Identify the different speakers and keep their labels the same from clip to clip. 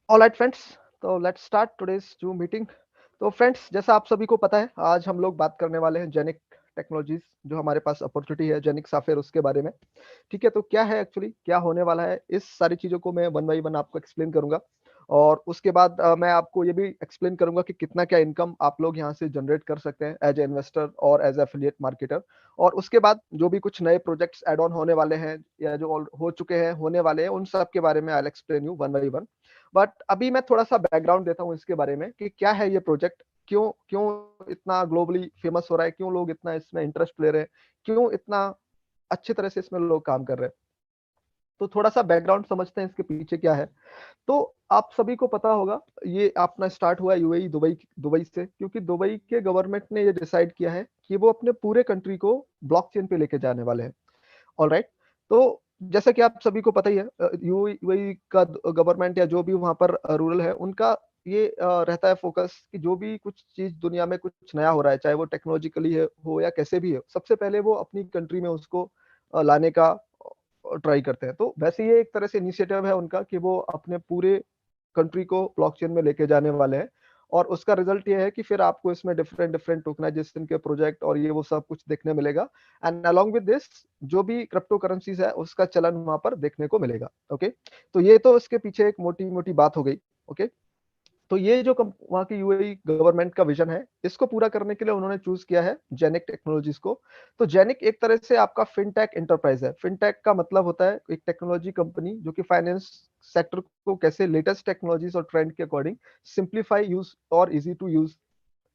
Speaker 1: Alright friends, तो let's start today's zoom meeting. तो friends, जैसा आप सभी को पता है, आज हम लोग बात करने वाले हैं जेनिक टेक्नोलॉजीज, जो हमारे पास अपॉर्चुनिटी है जेनिक साफेर, उसके बारे में। ठीक है, तो क्या है एक्चुअली, क्या होने वाला है, इस सारी चीज़ों को मैं वन बाई वन आपको एक्सप्लेन करूंगा। और उसके बाद मैं आपको ये भी एक्सप्लेन करूंगा कि कितना क्या इनकम आप लोग यहाँ से जनरेट कर सकते हैं एज ए इन्वेस्टर और एज एफिलिएट मार्केटर। और उसके बाद जो भी कुछ नए प्रोजेक्ट्स एड ऑन होने वाले हैं या जो हो चुके हैं, होने वाले हैं, उन सब के बारे में I will explain you one by one. But अभी मैं थोड़ा सा बैकग्राउंड देता हूँ इसके बारे में कि क्या है ये प्रोजेक्ट, क्यों क्यों इतना ग्लोबली फेमस हो रहा है, क्यों लोग इतना इसमें इंटरेस्ट ले रहे हैं, क्यों इतना अच्छी तरह से इसमें लोग काम कर रहे हैं। तो थोड़ा सा बैकग्राउंड समझते हैं इसके पीछे क्या है। तो आप सभी को पता होगा, ये अपना स्टार्ट हुआ यूएई दुबई दुबई से, क्योंकि दुबई के गवर्नमेंट ने ये डिसाइड किया है कि वो अपने पूरे कंट्री को ब्लॉकचेन पे लेके जाने वाले हैं। ऑलराइट। तो जैसा कि आप सभी को पता ही है, यूएई का गवर्नमेंट या जो भी वहां पर रूरल है, उनका ये रहता है फोकस कि जो भी कुछ चीज दुनिया में कुछ नया हो रहा है, चाहे वो टेक्नोलॉजिकली है हो या कैसे भी है, सबसे पहले वो अपनी कंट्री में उसको लाने का ट्राई करते हैं। तो वैसे ये एक तरह से इनिशिएटिव है उनका कि वो अपने पूरे कंट्री को ब्लॉकचेन में लेके जाने वाले हैं। और उसका रिजल्ट ये है कि फिर आपको इसमें डिफरेंट डिफरेंट टोकनाइजेशन के प्रोजेक्ट और ये वो सब कुछ देखने मिलेगा। एंड अलोंग विद दिस, जो भी क्रिप्टो करेंसीज है उसका चलन वहां पर देखने को मिलेगा। ओके, तो ये तो इसके पीछे एक मोटी मोटी बात हो गई। ओके, तो ये जो वहाँ की यूएई गवर्नमेंट का विजन है, इसको पूरा करने के लिए उन्होंने चूज किया है जेनिक टेक्नोलॉजीज को। तो जेनिक एक तरह से आपका फिनटेक एंटरप्राइज है। फिनटेक का मतलब होता है एक टेक्नोलॉजी कंपनी जो कि फाइनेंस सेक्टर को कैसे लेटेस्ट टेक्नोलॉजीज और ट्रेंड के अकॉर्डिंग सिंप्लीफाई यूज और इजी टू यूज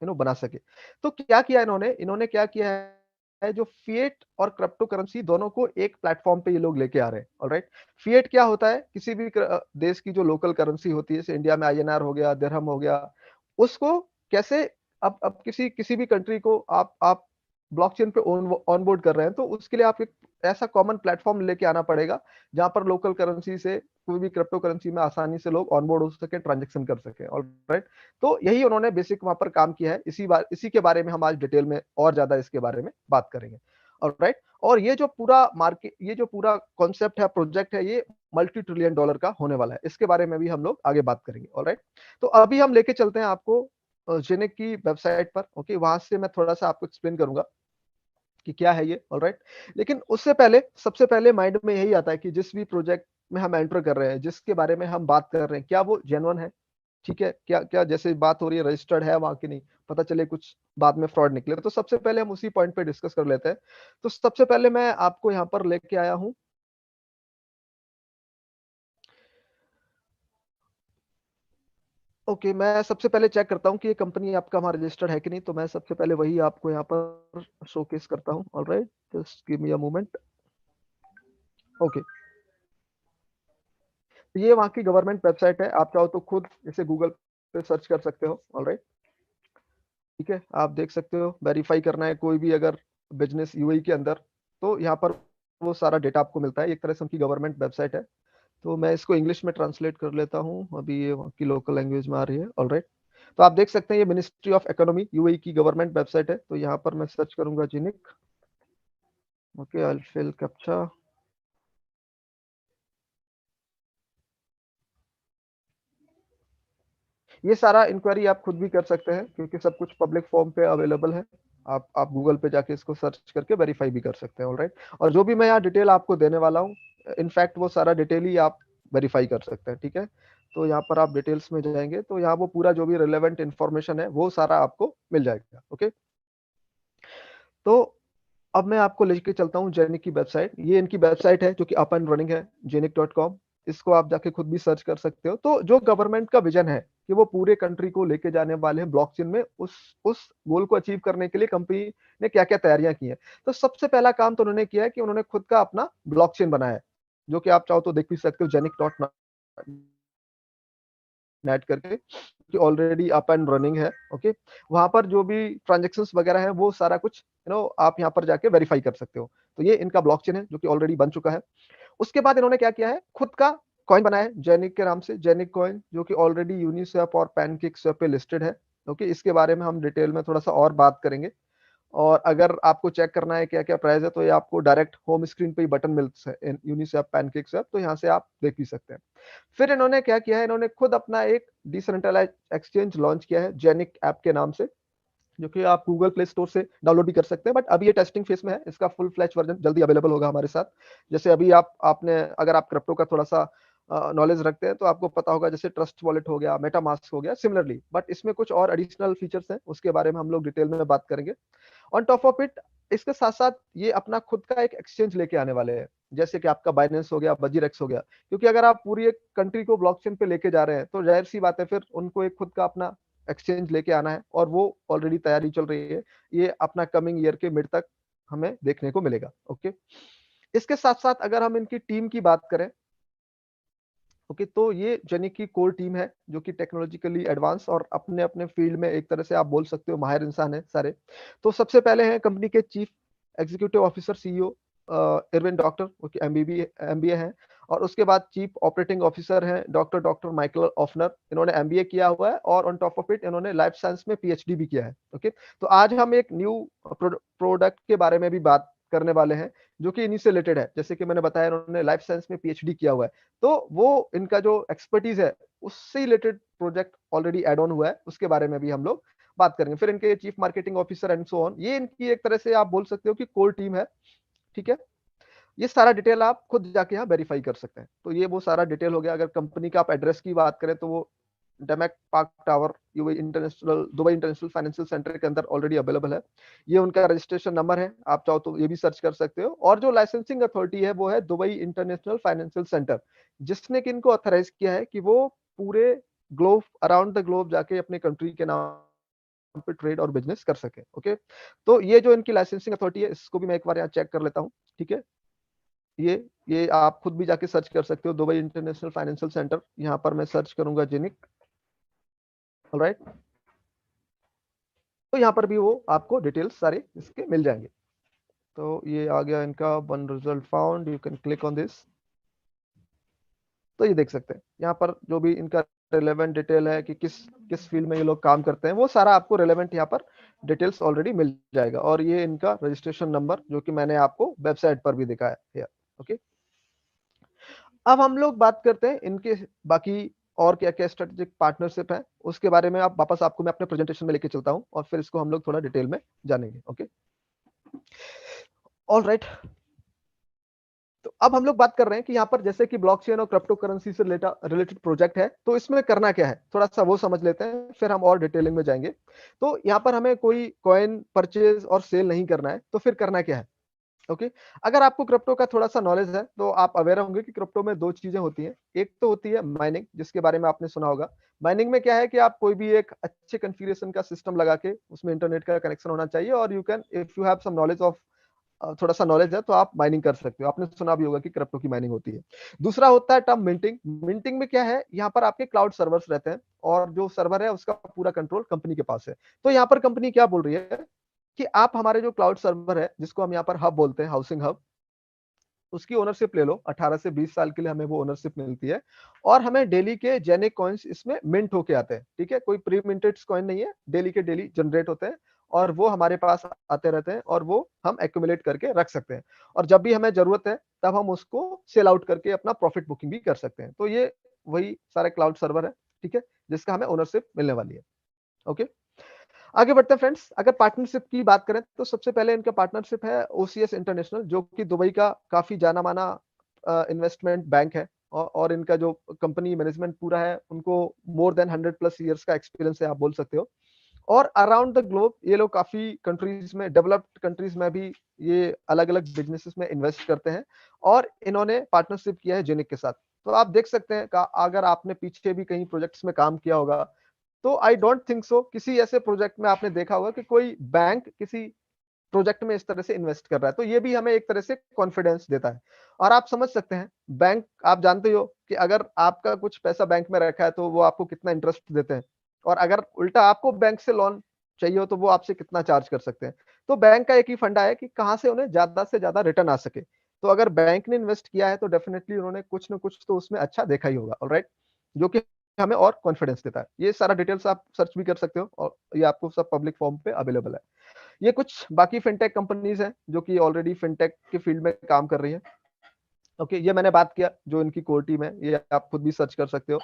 Speaker 1: बना सके। तो क्या किया इन्होंने, क्या किया है, जो फिएट और क्रिप्टो करेंसी दोनों को एक प्लेटफॉर्म पे ये लोग लेके आ रहे हैं। ऑलराइट। फिएट क्या होता है, किसी भी देश की जो लोकल करेंसी होती है, जैसे इंडिया में आईएनआर हो गया, दिरहम हो गया, उसको कैसे अब किसी किसी भी कंट्री को आप ब्लॉकचेन पे ऑनबोर्ड कर रहे हैं, तो उसके लिए आप एक ऐसा कॉमन प्लेटफॉर्म लेके आना पड़ेगा जहां पर लोकल करेंसी से कोई भी क्रिप्टो करेंसी में आसानी से लोग ऑनबोर्ड हो सके, ट्रांजेक्शन कर सके। ऑलराइट। तो यही उन्होंने बेसिक वहां पर काम किया है। इसी के बारे में हम आज डिटेल में और ज्यादा इसके बारे में बात करेंगे। ऑलराइट। और ये जो पूरा मार्केट, ये जो पूरा कॉन्सेप्ट है, प्रोजेक्ट है, ये मल्टी ट्रिलियन डॉलर का होने वाला है। इसके बारे में भी हम लोग आगे बात करेंगे। ऑलराइट। तो अभी हम लेके चलते हैं आपको जेनेक की वेबसाइट पर। ओके, वहां से मैं थोड़ा सा आपको एक्सप्लेन करूंगा कि क्या है ये। ऑलराइट। लेकिन उससे पहले, सबसे पहले माइंड में यही आता है कि जिस भी प्रोजेक्ट में हम एंटर कर रहे हैं, जिसके बारे में हम बात कर रहे हैं, क्या वो जेन्युइन है। ठीक है, क्या क्या जैसे बात हो रही है, रजिस्टर्ड है वहां की नहीं, पता चले कुछ बाद में फ्रॉड निकले। तो सबसे पहले हम उसी पॉइंट पे डिस्कस कर लेते हैं। तो सबसे पहले मैं आपको यहाँ पर लेके आया हूँ। ओके, मैं सबसे पहले चेक करता हूँ कि ये कंपनी आपका वहाँ रजिस्टर्ड है कि नहीं। तो मैं सबसे पहले वही आपको यहाँ पर शोकेस करता हूँ। Alright, just give me a moment. Okay, ये वहाँ की गवर्नमेंट वेबसाइट है। आप चाहो तो खुद इसे गूगल पे सर्च कर सकते हो। ऑलराइट। ठीक है, आप देख सकते हो, वेरीफाई करना है कोई भी अगर बिजनेस यूएई के अंदर, तो यहाँ पर वो सारा डेटा आपको मिलता है। एक तरह से उनकी गवर्नमेंट वेबसाइट है। तो मैं इसको इंग्लिश में ट्रांसलेट कर लेता हूँ, अभी ये वहाँ की लोकल लैंग्वेज में आ रही है। ऑलराइट। तो आप देख सकते हैं, ये मिनिस्ट्री ऑफ इकोनॉमी यूएई की गवर्नमेंट वेबसाइट है। तो यहाँ पर मैं सर्च करूंगा जिनिक। Okay, I fill captcha. ये सारा इंक्वायरी आप खुद भी कर सकते हैं, क्योंकि सब कुछ पब्लिक फॉर्म पे अवेलेबल है। आप गूगल पे जाके इसको सर्च करके वेरीफाई भी कर सकते हैं। ऑलराइट। और जो भी मैं यहाँ डिटेल आपको देने वाला हूँ, इनफैक्ट वो सारा डिटेल ही आप वेरीफाई कर सकते हैं। ठीक है, तो यहाँ पर आप डिटेल्स में जाएंगे तो यहाँ वो पूरा जो भी रिलेवेंट इंफॉर्मेशन है वो सारा आपको मिल जाएगा। ओके, तो अब मैं आपको लेके चलता हूँ जेनिक की वेबसाइट। ये इनकी वेबसाइट है जो कि अप एंड रनिंग है, जेनिक.com। इसको आप जाके खुद भी सर्च कर सकते हो। तो जो गवर्नमेंट का विजन है कि वो पूरे कंट्री को लेके जाने वाले हैं ब्लॉकचेन में, उस गोल को अचीव करने के लिए कंपनी ने क्या क्या तैयारियां की हैं। तो सबसे पहला काम तो उन्होंने किया है कि उन्होंने खुद का अपना ब्लॉकचेन बनाया है, जो कि आप चाहो तो देख भी सकते हो, जेनिक.नेट करके, कि ऑलरेडी अप एंड रनिंग है। ओके, वहां पर जो भी ट्रांजेक्शन्स वगैरह है वो सारा कुछ आप यहाँ पर जाके वेरीफाई कर सकते हो। तो ये इनका ब्लॉकचेन है जो कि ऑलरेडी बन चुका है। उसके बाद इन्होंने क्या किया है, खुद का कॉइन बनाया है जेनिक के नाम से, जेनिक कॉइन, जो कि ऑलरेडी यूनिस्वैप और पैनकेक स्वैप पे लिस्टेड है। ओके, इसके बारे में हम डिटेल में थोड़ा सा और बात करेंगे। और अगर आपको चेक करना है क्या क्या प्राइस है, तो ये आपको डायरेक्ट होम स्क्रीन पे ही बटन मिलता है यूनिस्वैप, पैनकेक्सवैप, तो यहाँ से आप देख भी सकते हैं। फिर इन्होंने क्या किया है, इन्होंने खुद अपना एक डिसेंट्रलाइज एक्सचेंज लॉन्च किया है जेनिक ऐप के नाम से, जो कि आप गूगल प्ले स्टोर से डाउनलोड भी कर सकते हैं, बट अभी ये टेस्टिंग फेस में है। इसका फुल फ्लैश वर्जन जल्दी अवेलेबल होगा हमारे साथ। जैसे अभी आपने अगर आप क्रिप्टो का थोड़ा सा नॉलेज रखते हैं तो आपको पता होगा, जैसे ट्रस्ट वॉलेट हो गया, मेटामास्क हो गया, सिमिलरली, बट इसमें कुछ और एडिशनल फीचर्स हैं, उसके बारे में हम लोग डिटेल में बात करेंगे। ऑन टॉप ऑफ इट, इसके साथ साथ ये अपना खुद का एक एक्सचेंज लेके आने वाले हैं, जैसे कि आपका बाइनेंस हो गया, बजीरेक्स हो गया, क्योंकि अगर आप पूरी एक कंट्री को ब्लॉकचेन पे लेके जा रहे हैं तो जाहिर सी बात है, फिर उनको एक खुद का अपना एक्सचेंज लेके आना है, और वो ऑलरेडी तैयारी चल रही है। ये अपना कमिंग ईयर के मिड तक हमें देखने को मिलेगा। ओके, इसके साथ साथ अगर हम इनकी टीम की बात करें, ओके, तो ये जेनिक की कोर टीम है, जो कि टेक्नोलॉजिकली एडवांस और अपने अपने फील्ड में एक तरह से आप बोल सकते हो माहिर इंसान है सारे। तो सबसे पहले हैं कंपनी के chief executive officer, CEO Irwin doctor, okay, MBA हैं। और उसके बाद चीफ ऑपरेटिंग ऑफिसर हैं डॉक्टर डॉक्टर माइकल ऑफनर, इन्होंने एमबीए किया हुआ है, और ऑन टॉप ऑफ इट इन्होंने लाइफ साइंस में पीएचडी भी किया है। ओके, तो आज हम एक न्यू प्रोडक्ट के बारे में भी बात करने वाले हैं, जो कि इन्हीं से रिलेटेड है। जैसे कि मैंने बताया, इन्होंने लाइफ साइंस में पीएचडी किया हुआ है, तो वो इनका जो एक्सपर्टीज है उससे related project already add on हुआ है, उसके बारे में भी हम लोग बात करेंगे। फिर इनके chief marketing officer and so on, ये इनकी एक तरह से आप बोल सकते हो कि कोर टीम है। ठीक है, ये सारा डिटेल आप खुद जाके यहाँ वेरीफाई कर सकते हैं। तो ये वो सारा डिटेल हो गया। अगर कंपनी का आप एड्रेस की बात करें तो वो Damac park tower, Dubai international financial centre के अंदर ऑलरेडी अवेलेबल है। ये उनका रजिस्ट्रेशन नंबर है, आप चाहो तो ये भी सर्च कर सकते हो। और जो लाइसेंसिंग अथॉरिटी है वो है दुबई इंटरनेशनल फाइनेंशियल सेंटर, जिसने कि इनको ऑथराइज किया है कि वो पूरे ग्लोब, अराउंड द ग्लोब जाके अपने कंट्री के नाम पे ट्रेड और बिजनेस कर सके। ओके, तो ये जो इनकी लाइसेंसिंग अथॉरिटी है, इसको भी मैं एक बार यहाँ चेक कर लेता हूँ। ठीक है, ये आप खुद भी जाके सर्च कर सकते हो, दुबई इंटरनेशनल फाइनेंशियल सेंटर। यहाँ पर मैं सर्च करूंगा जेनिक, ऑलराइट, तो यहाँ पर भी वो आपको डिटेल्स सारे इसके मिल जाएंगे। तो ये आ गया इनका one result found, you can click on this. तो ये देख सकते हैं यहाँ पर जो भी इनका रिलेवेंट डिटेल है कि किस किस फील्ड में ये लोग काम करते हैं, वो सारा आपको रिलेवेंट यहाँ पर डिटेल्स ऑलरेडी मिल जाएगा। और ये इनका रजिस्ट्रेशन नंबर, जो कि मैंने आपको वेबसाइट पर भी दिखाया है। ओके, अब हम लोग बात करते हैं इनके बाकी और क्या क्या स्ट्रेटेजिक पार्टनरशिप है, उसके बारे में आप वापस आपको मैं अपने प्रेजेंटेशन में लेके चलता हूं, और फिर इसको हम लोग थोड़ा डिटेल में जानेंगे। Okay, all right. तो अब हम लोग बात कर रहे हैं कि यहाँ पर जैसे कि ब्लॉकचेन और क्रिप्टो करेंसी से रिलेटेड प्रोजेक्ट है, तो इसमें करना क्या है, थोड़ा सा वो समझ लेते हैं, फिर हम और डिटेलिंग में जाएंगे। तो यहाँ पर हमें कोई कॉइन परचेज और सेल नहीं करना है, तो फिर करना क्या है। ओके, अगर आपको क्रिप्टो का थोड़ा सा नॉलेज है तो आप अवेयर होंगे कि क्रिप्टो में दो चीजें होती हैं। एक तो होती है माइनिंग, जिसके बारे में आपने सुना होगा। माइनिंग में क्या है कि आप कोई भी एक अच्छे कॉन्फ़िगरेशन का सिस्टम लगा के उसमें इंटरनेट का कनेक्शन होना चाहिए, और you can, if you have some knowledge of, थोड़ा सा नॉलेज है तो आप माइनिंग कर सकते हो। आपने सुना भी होगा कि क्रिप्टो की माइनिंग होती है। दूसरा होता है टर्म मिंटिंग। मिंटिंग में क्या है, यहाँ पर आपके क्लाउड सर्वर्स रहते हैं, और जो सर्वर है उसका पूरा कंट्रोल कंपनी के पास है। तो यहाँ पर कंपनी क्या बोल रही है कि आप हमारे जो क्लाउड सर्वर है, जिसको हम यहाँ पर हब बोलते हैं, हाउसिंग हब, उसकी ओनरशिप ले लो। 18 से 20 साल के लिए हमें वो ओनरशिप मिलती है, और हमें डेली के जेनिक कॉइन्स इसमें मिंट होके आते हैं। ठीक है, कोई प्री मिंटेड कॉइन नहीं है, डेली के डेली जनरेट होते हैं, और वो हमारे पास आते रहते हैं, और वो हम एक्यूमुलेट करके रख सकते हैं। और जब भी हमें जरूरत है तब हम उसको सेल आउट करके अपना प्रॉफिट बुकिंग भी कर सकते हैं। तो ये वही सारे क्लाउड सर्वर है, ठीक है, जिसका हमें ओनरशिप मिलने वाली है। ओके, आगे बढ़ते हैं फ्रेंड्स। अगर पार्टनरशिप की बात करें तो सबसे पहले इनका पार्टनरशिप है ओसीएस इंटरनेशनल, जो कि दुबई का काफी जाना माना इन्वेस्टमेंट बैंक है। और इनका जो कंपनी मैनेजमेंट पूरा है, उनको मोर देन 100+ ईयर्स का एक्सपीरियंस है, आप बोल सकते हो। और अराउंड द ग्लोब ये लोग काफी कंट्रीज में, डेवलप्ड कंट्रीज में भी ये अलग अलग बिजनेसेस में इन्वेस्ट करते हैं। और इन्होंने पार्टनरशिप किया है जेनिक के साथ। तो आप देख सकते हैं, अगर आपने पीछे भी कहीं प्रोजेक्ट्स में काम किया होगा, तो आई डोंट थिंक सो किसी ऐसे प्रोजेक्ट में आपने देखा होगा कि कोई बैंक किसी प्रोजेक्ट में इस तरह से इन्वेस्ट कर रहा है। तो ये भी हमें एक तरह से कॉन्फिडेंस देता है। और आप समझ सकते हैं, बैंक, आप जानते हो कि अगर आपका कुछ पैसा बैंक में रखा है तो वो आपको कितना इंटरेस्ट देते हैं, और अगर उल्टा आपको बैंक से लोन चाहिए हो तो वो आपसे कितना चार्ज कर सकते हैं। तो बैंक का एक ही फंडा है कि कहाँ से उन्हें ज्यादा से ज्यादा रिटर्न आ सके। तो अगर बैंक ने इन्वेस्ट किया है तो डेफिनेटली उन्होंने कुछ ना कुछ तो उसमें अच्छा देखा ही होगा, ऑलराइट, जो कि हमें और कॉन्फिडेंस देता है। ये सारा डिटेल्स आप सर्च भी कर सकते हो, और ये आपको सब पब्लिक फॉर्म पे अवेलेबल है। ये कुछ बाकी फिनटेक कंपनीज हैं जो कि ऑलरेडी फिनटेक के फील्ड में काम कर रही है। ओके, ये मैंने बात किया जो इनकी कोर टीम है, ये आप खुद भी सर्च कर सकते हो।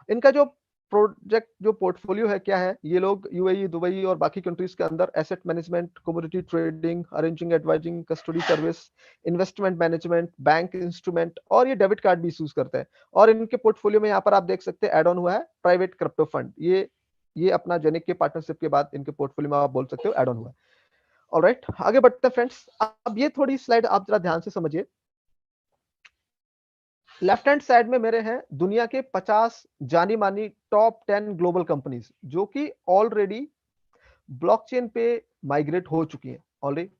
Speaker 1: इनका जो प्रोजेक्ट जो पोर्टफोलियो है क्या है, ये लोग यूएई, दुबई और बाकी कंट्रीज के अंदर asset management, commodity trading, arranging, advising, custody service, investment management, bank instrument और ये डेबिट कार्ड भी यूज करते हैं। और इनके पोर्टफोलियो में यहाँ पर आप देख सकते हैं एड ऑन हुआ है प्राइवेट क्रिप्टो फंड। ये अपना जेनिक के पार्टनरशिप के बाद इनके पोर्टफोलियो में आप बोल सकते हो एड ऑन हुआ है। ऑलराइट, आगे बढ़ते हैं फ्रेंड्स। अब ये थोड़ी स्लाइड आप जरा ध्यान से समझिए। लेफ्ट हैंड साइड में मेरे हैं दुनिया के 50 जानी मानी टॉप 10 ग्लोबल कंपनीज जो कि ऑलरेडी ब्लॉकचेन पे माइग्रेट हो चुकी हैं ऑलरेडी।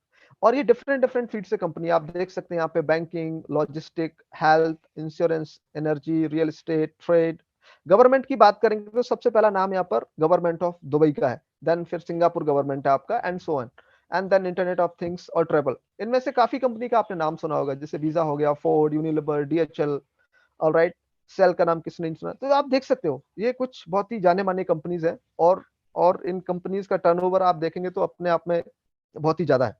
Speaker 1: और ये डिफरेंट डिफरेंट फील्ड से कंपनी आप देख सकते हैं यहाँ पे, banking, logistic, health, insurance, energy, real estate, trade. Government की बात करेंगे तो सबसे पहला नाम यहाँ पर गवर्नमेंट ऑफ दुबई का है, देन फिर सिंगापुर गवर्नमेंट है आपका, and so on, and then internet of things और ट्रेवल। इनमें से काफी कंपनी का आपने नाम सुना होगा, जैसे वीजा हो गया, Ford, Unilever, DHL. Alright, sale का नाम किसने नहीं सुना। तो आप देख सकते हो ये कुछ बहुत ही जाने माने कंपनीज है। और इन कंपनीज का टर्नओवर आप देखेंगे तो अपने आप में बहुत ही ज्यादा है।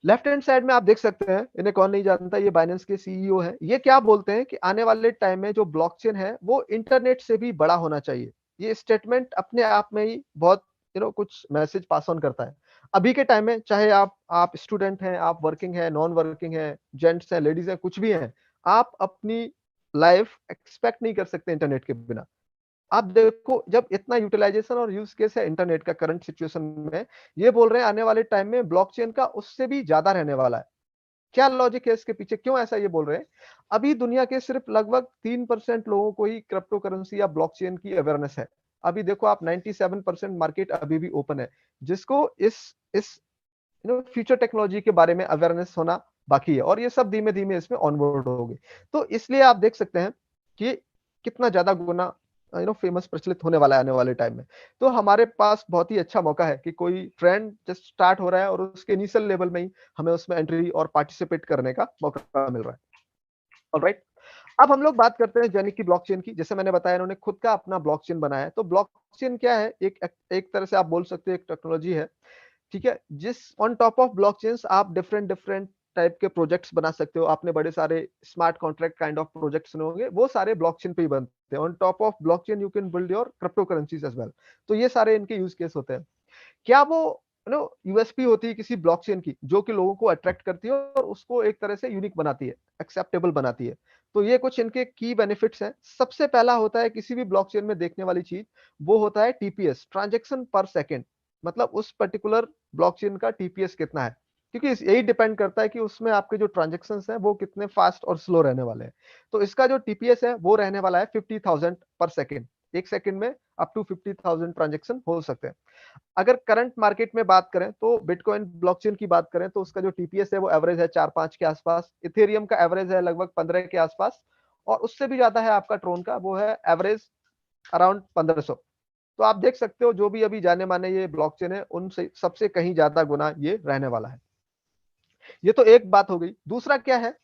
Speaker 1: लेफ्ट हैंड साइड में आप देख सकते हैं, इन्हें कौन नहीं जानता, ये बाइनेंस के सीईओ है। ये क्या बोलते हैं कि आने वाले टाइम में जो ब्लॉकचेन है वो इंटरनेट से भी बड़ा होना चाहिए। ये स्टेटमेंट अपने आप में ही बहुत कुछ मैसेज पास ऑन करता है। अभी के टाइम में चाहे आप स्टूडेंट हैं, आप वर्किंग है, नॉन वर्किंग है, जेंट्स हैं, लेडीज हैं, कुछ भी हैं, आप अपनी लाइफ एक्सपेक्ट नहीं कर सकते इंटरनेट के बिना। आप देखो जब इतना यूटिलाइजेशन और यूज केस है इंटरनेट का करंट सिचुएशन में, ये बोल रहे हैं आने वाले टाइम में ब्लॉकचेन का उससे भी ज्यादा रहने वाला है। क्या लॉजिक है इसके पीछे, क्यों ऐसा ये बोल रहे हैं? अभी दुनिया के सिर्फ लगभग 3% लोगों को ही क्रिप्टो करेंसी या ब्लॉकचेन की अवेयरनेस है। अभी देखो आप 97% मार्केट अभी भी ओपन है, जिसको इस फ्यूचर टेक्नोलॉजी के बारे में अवेयरनेस होना बाकी है, और ये सब धीमे धीमे इसमें ऑनबोर्ड होंगे। तो इसलिए आप देख सकते हैं कि कितना ज्यादा गुना फेमस प्रचलित होने वाला है आने वाले टाइम में। तो हमारे पास बहुत ही अच्छा मौका है कि कोई ट्रेंड जस्ट स्टार्ट हो रहा है और उसके इनिशियल लेवल में ही हमें उसमें एंट्री और पार्टिसिपेट करने का मौका मिल रहा है। ऑलराइट, अब हम लोग बात करते हैं जेनिक की ब्लॉकचेन की। जैसे मैंने बताया इन्होंने खुद का अपना ब्लॉकचेन बनाया है। तो ब्लॉकचेन क्या है? एक तरह से आप बोल सकते हैं एक टेक्नोलॉजी है, ठीक है, जिस ऑन टॉप ऑफ ब्लॉकचेन्स आप डिफरेंट डिफरेंट टाइप के प्रोजेक्ट्स बना सकते हो। आपने बड़े सारे smart contract kind of projects सुने होंगे, वो सारे ब्लॉकचेन पे ही बनते हैं। On top of blockchain you can build your crypto currencies as well. तो ये सारे इनके यूज केस होते हैं। क्या वो यूएसपी होती है किसी ब्लॉकचेन की जो कि लोगों को अट्रैक्ट करती है और उसको एक तरह से यूनिक बनाती है, एक्सेप्टेबल बनाती है। तो ये कुछ इनके की बेनिफिट्स हैं। सबसे पहला होता है किसी भी ब्लॉकचेन में देखने वाली चीज, वो होता है टीपीएस, ट्रांजैक्शन पर सेकंड। मतलब उस पर्टिकुलर ब्लॉकचेन का टीपीएस कितना है, क्योंकि यही डिपेंड करता है कि उसमें आपके जो ट्रांजेक्शन हैं वो कितने फास्ट और स्लो रहने वाले हैं। तो इसका जो टीपीएस है वो रहने वाला है 50,000 पर सेकेंड। एक सेकंड में अप टू 50,000 ट्रांजेक्शन हो सकते हैं। अगर करंट मार्केट में बात करें तो बिटकॉइन ब्लॉकचेन की बात करें तो उसका जो टीपीएस है वो एवरेज है 4-5 के आसपास। इथेरियम का एवरेज है लगभग 15 के आसपास, और उससे भी ज्यादा है आपका ट्रोन का, वो है एवरेज अराउंड 1500। तो आप देख सकते हो जो भी अभी जाने माने ये ब्लॉकचेन है उनसे सबसे कहीं ज्यादा गुना ये रहने वाला है। ये तो एक बात हो गई। दूसरा क्या है,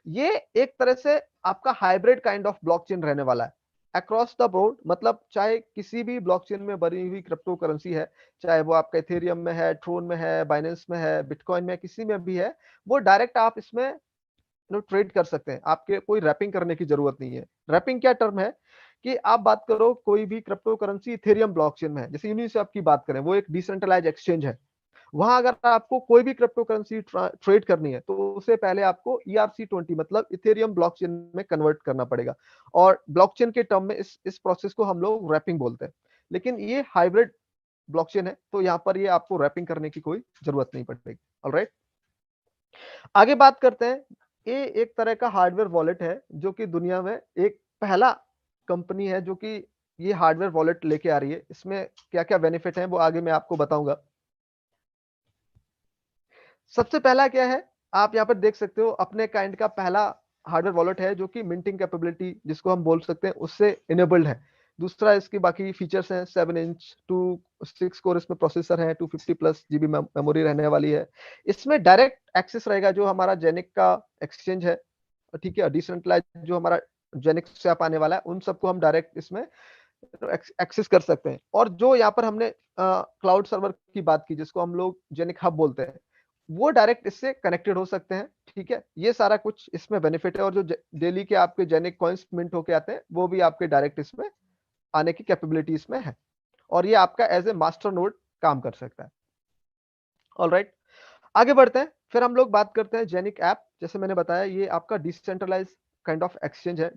Speaker 1: ये एक तरह से आपका हाइब्रिड काइंड ऑफ ब्लॉकचेन रहने वाला है अक्रॉस द बोर्ड। मतलब चाहे किसी भी ब्लॉकचेन में बनी हुई क्रिप्टो करेंसी है, चाहे वो आपका इथेरियम में है, ट्रोन में है, बाइनेंस में है, बिटकॉइन में, किसी में भी है, वो डायरेक्ट आप इसमें ट्रेड कर सकते हैं। आपके कोई रैपिंग करने की जरूरत नहीं है। रैपिंग क्या टर्म है कि आप बात करो कोई भी क्रिप्टो करेंसी इथेरियम ब्लॉकचेन में है, जैसे यूनिस्वैप की बात करें, वो एक डिसेंट्रलाइज एक्सचेंज है। वहां अगर आपको कोई भी क्रिप्टो करेंसी ट्रेड करनी है तो उससे पहले आपको ERC-20 मतलब इथेरियम ब्लॉकचेन में कन्वर्ट करना पड़ेगा। और ब्लॉकचेन के टर्म में इस प्रोसेस को हम लोग रैपिंग बोलते हैं। लेकिन ये हाइब्रिड ब्लॉकचेन है, तो यहाँ पर ये आपको रैपिंग करने की कोई जरूरत नहीं पड़ेगी। ऑलराइट, आगे बात करते हैं। ये एक तरह का हार्डवेयर वॉलेट है जो कि दुनिया में एक पहला कंपनी है जो कि ये हार्डवेयर वॉलेट लेके आ रही है। इसमें क्या क्या बेनिफिट है वो आगे मैं आपको बताऊंगा। सबसे पहला क्या है, आप यहाँ पर देख सकते हो अपने काइंड का पहला हार्डवेयर वॉलेट है जो कि मिंटिंग कैपेबिलिटी जिसको हम बोल सकते हैं उससे इनेबल्ड है। दूसरा इसकी बाकी फीचर्स हैं, 7 इंच 2 6 कोर इसमें प्रोसेसर है, 250+ GB मेमोरी रहने वाली है। इसमें डायरेक्ट एक्सेस रहेगा जो हमारा जेनिक का एक्सचेंज है, ठीक है, डिसेंट्रलाइज जो हमारा जेनिक से आप आने वाला है उन सबको हम डायरेक्ट इसमें एक्सेस कर सकते हैं। और जो यहाँ पर हमने क्लाउड सर्वर की बात की, जिसको हम लोग जेनिक हब बोलते हैं, वो डायरेक्ट इससे कनेक्टेड हो सकते हैं। ठीक है, ये सारा कुछ इसमें बेनिफिट है। और जो डेली के आपके जेनिक कॉइन्स मिंट होके आते हैं, वो भी आपके डायरेक्ट इसमें आने की कैपेबिलिटी इसमें है। और ये आपका एज ए मास्टर नोड काम कर सकता है। ऑलराइट, आगे बढ़ते हैं। फिर हम लोग बात करते हैं जेनिक ऐप। जैसे मैंने बताया, ये आपका डिसेंट्रलाइज काइंड ऑफ एक्सचेंज है।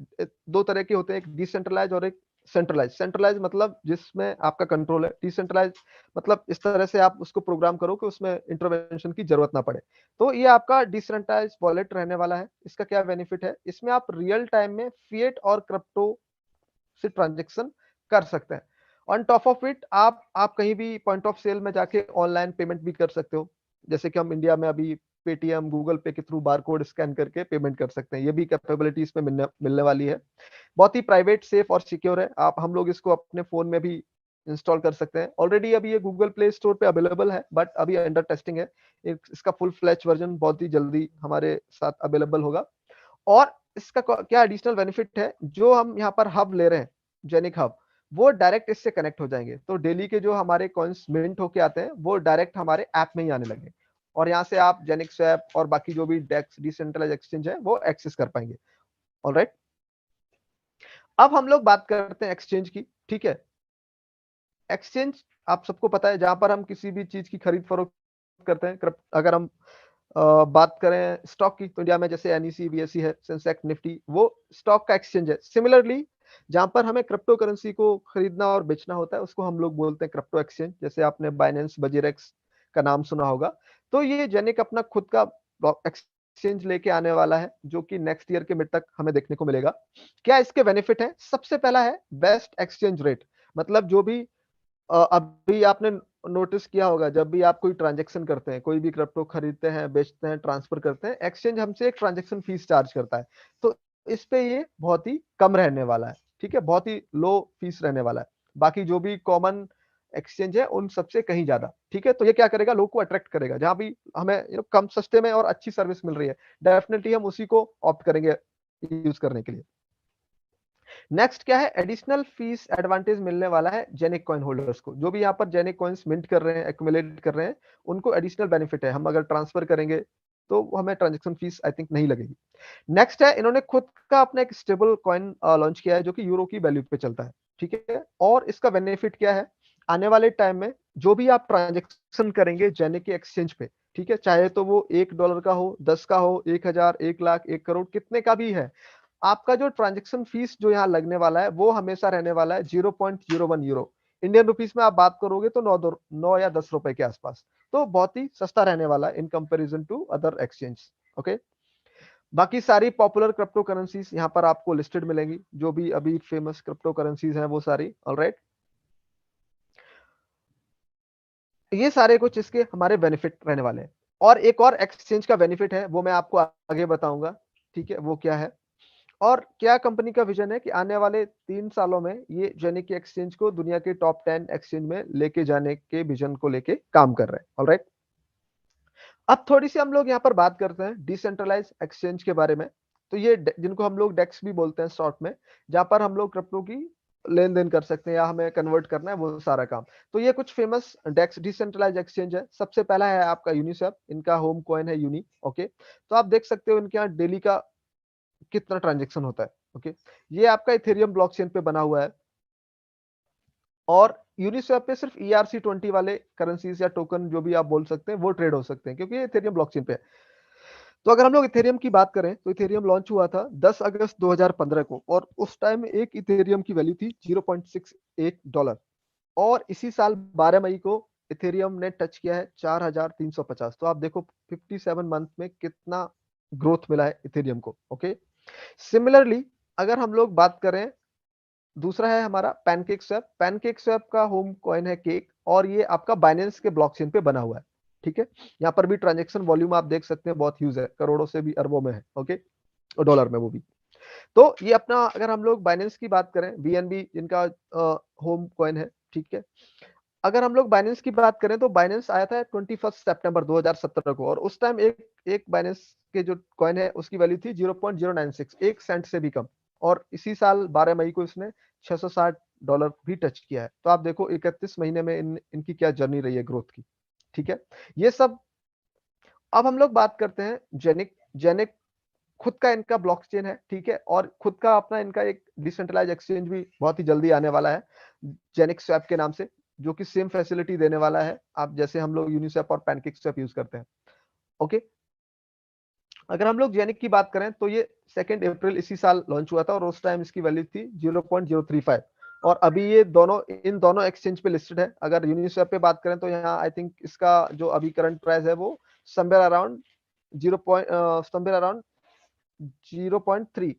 Speaker 1: दो तरह के होते हैं, एक डिसेंट्रलाइज और एक सेंट्रलाइज। सेंट्रलाइज मतलब जिसमें आपका कंट्रोल है, डिसेंट्रलाइज मतलब इस तरह से आप उसको प्रोग्राम करो कि उसमें इंटरवेंशन की जरूरत ना पड़े। तो ये आपका डिसेंट्रलाइज वॉलेट रहने वाला है। इसका क्या बेनिफिट है, इसमें आप रियल टाइम में फिएट और क्रिप्टो से ट्रांजेक्शन कर सकते हैं। ऑन टॉप ऑफ इट आप कहीं भी पॉइंट ऑफ सेल में जाके ऑनलाइन पेमेंट भी कर सकते हो। जैसे कि हम इंडिया में अभी पेटीएम, गूगल पे के थ्रू बारकोड स्कैन करके पेमेंट कर सकते हैं। ये भी कैपेबिलिटी इसमें मिलने वाली है। बहुत ही प्राइवेट, सेफ और सिक्योर है। आप हम लोग इसको अपने फोन में भी इंस्टॉल कर सकते हैं। ऑलरेडी अभी ये गूगल प्ले स्टोर पे अवेलेबल है, बट अभी अंडर टेस्टिंग है। इसका फुल फ्लैश वर्जन बहुत ही जल्दी हमारे साथ अवेलेबल होगा। और इसका क्या एडिशनल बेनिफिट है, जो हम यहाँ पर हब ले रहे हैं, जेनिक हब, वो डायरेक्ट इससे कनेक्ट हो जाएंगे। तो डेली के जो हमारे कॉइन्स मिंट होके आते हैं, वो डायरेक्ट हमारे ऐप में ही आने लगे। और यहाँ से आप जेनिक स्वैप और बाकी जो भी डेक्स डिसेंट्रलाइज एक्सचेंज है, वो एक्सेस कर पाएंगे। ऑलराइट, अब हम लोग बात करते हैं एक्सचेंज की। ठीक है, एक्सचेंज आप सबको पता है, जहां पर हम किसी भी चीज की खरीद फरोख्त करते हैं। अगर हम बात करें स्टॉक की, तो इंडिया में जैसे एनईसी, बीएसई है, सेंसेक्स, निफ्टी, वो स्टॉक का एक्सचेंज है। सिमिलरली जहां पर हमें क्रिप्टो करेंसी को खरीदना और बेचना होता है, उसको हम लोग बोलते हैं क्रिप्टो एक्सचेंज। जैसे आपने बाइनेंस, बजीरेक्स का नाम सुना होगा। तो ये जेनिक अपना खुद का एक्सचेंज लेके आने वाला है, जो कि नेक्स्ट ईयर के मिड तक हमें देखने को मिलेगा। क्या इसके बेनिफिट है? सबसे पहला है बेस्ट एक्सचेंज रेट। मतलब जो भी अभी आपने नोटिस किया होगा, जब भी आप कोई ट्रांजेक्शन करते हैं, कोई भी क्रिप्टो खरीदते हैं, बेचते हैं, ट्रांसफर करते हैं, एक्सचेंज हमसे एक ट्रांजेक्शन फीस चार्ज करता है। तो इस पे ये बहुत ही कम रहने वाला है। ठीक है, बहुत ही लो फीस रहने वाला है। बाकी जो भी कॉमन एक्सचेंज है, उन सबसे कहीं ज्यादा। ठीक है, तो ये क्या करेगा, लोग को अट्रैक्ट करेगा। जहां भी हमें कम सस्ते में और अच्छी सर्विस मिल रही है, डेफिनेटली हम उसी को ऑप्ट करेंगे यूज करने के लिए। नेक्स्ट क्या है, एडिशनल फीस एडवांटेज मिलने वाला है जेनिक कॉइन होल्डर्स को। जो भी यहाँ पर जेनिक कॉइन्स मिंट कर रहे हैं, एक्युमुलेट कर रहे हैं, उनको एडिशनल बेनिफिट है। हम अगर ट्रांसफर करेंगे तो हमें ट्रांजेक्शन फीस आई थिंक नहीं लगेगी। नेक्स्ट है, इन्होंने खुद का अपना एक स्टेबल कॉइन लॉन्च किया है, जो कि यूरो की वैल्यू पे चलता है। ठीक है, और इसका बेनिफिट क्या है, आने वाले टाइम में जो भी आप ट्रांजेक्शन करेंगे जेनिक के एक्सचेंज पे, ठीक है, चाहे तो वो $1 का हो, 10 का हो, 1,000, 1,00,000, 1 करोड़, कितने का भी है, आपका जो ट्रांजेक्शन फीस जो यहाँ लगने वाला है, वो हमेशा रहने वाला है 0.01 यूरो। इंडियन रुपीस में आप बात करोगे तो 9 या 10 रुपए के आसपास। तो बहुत ही सस्ता रहने वाला है in comparison to other exchange. Okay, बाकी सारी पॉपुलर क्रिप्टो करेंसीज यहाँ पर आपको लिस्टेड मिलेंगी, जो भी अभी फेमस क्रिप्टो करेंसीज हैं वो सारी। ऑलराइट, ये सारे कुछ इसके हमारे बेनिफिट रहने वाले हैं। और एक और एक्सचेंज का बेनिफिट है, वो मैं आपको आगे बताऊंगा। ठीक है, वो क्या है और क्या कंपनी का विजन है कि आने वाले 3 सालों में ये जेनिक एक्सचेंज को दुनिया के टॉप 10 एक्सचेंज में लेके जाने के विजन को लेके काम कर रहे हैं। ऑलराइट, अब थोड़ी सी हम लोग यहाँ पर बात करते हैं डिसेंट्रलाइज एक्सचेंज के बारे में। तो ये जिनको हम लोग डेक्स भी बोलते हैं शॉर्ट में, जहां पर हम लोग क्रिप्टो की लेन देन कर सकते हैं या हमें कन्वर्ट करना है, वो सारा काम। तो ये कुछ फेमस डेक्स डिसेंट्रलाइज एक्सचेंज है। सबसे पहला है आपका यूनिस्वैप, इनका होम कॉइन है यूनी। ओके, तो आप देख सकते हो इनके यहाँ डेली का कितना ट्रांजेक्शन होता है। ओके, ये आपका इथेरियम ब्लॉकचेन पे बना हुआ है। और यूनिस्वैप पे सिर्फ ERC20 वाले करेंसीज या टोकन, जो भी आप बोल सकते हैं, वो ट्रेड हो सकते हैं, क्योंकि ये इथेरियम ब्लॉकचेन पे है। तो अगर हम लोग इथेरियम की बात करें, तो इथेरियम लॉन्च हुआ था 10 अगस्त 2015 को, और उस टाइम एक इथेरियम की वैल्यू थी $0.68। और इसी साल 12 मई को इथेरियम ने टच किया है 4,350। तो आप देखो 57 मंथ में कितना ग्रोथ मिला है इथेरियम को। ओके, सिमिलरली अगर हम लोग बात करें, दूसरा है हमारा पैनकेक स्वैप। पैनकेक स्वैप का होम कॉइन है केक, और ये आपका बाइनेंस के ब्लॉकचेन पे बना हुआ है। ठीक है, यहाँ पर भी ट्रांजेक्शन वॉल्यूम आप देख सकते हैं बहुत ह्यूज है, करोड़ों से भी अरबों में है। ओके, और डॉलर में वो भी। तो ये अपना, अगर हम लोग बाइनेंस की बात करें, बीएनबी जिनका होम कॉइन है। ठीक है, अगर हम लोग बाइनेंस की बात करें, तो बाइनेंस आया था 21 सितंबर 2017 को, और उस टाइम एक एक बाइनेंस के जो कॉइन है उसकी वैल्यू थी 0.096, 1 सेंट से भी कम। और इसी साल 12 मई को इसने डॉलर भी टच किया है। तो आप देखो 31 महीने में इनकी क्या जर्नी रही है ग्रोथ की। ठीक है, ये सब। अब हम लोग बात करते हैं जेनिक। जेनिक खुद का इनका ब्लॉकचेन है, ठीक है, और खुद का अपना इनका एक डिसेंट्रलाइज एक्सचेंज भी बहुत ही जल्दी आने वाला है, जेनिक स्वैप के नाम से, जो कि सेम फैसिलिटी देने वाला है, आप जैसे हम लोग यूनिस्वैप और पैनकेक स्वैप यूज करते हैं। ओके, अगर हम लोग जेनिक की बात करें तो ये 2 अप्रैल इसी साल लॉन्च हुआ था, और उस टाइम इसकी वैल्यू थी 0.035, और अभी ये दोनों इन दोनों एक्सचेंज पे लिस्टेड है। अगर यूनिस्वैप पे बात करें तो यहाँ आई थिंक इसका जो अभी करंट प्राइस है वो समवेयर अराउंड 0.3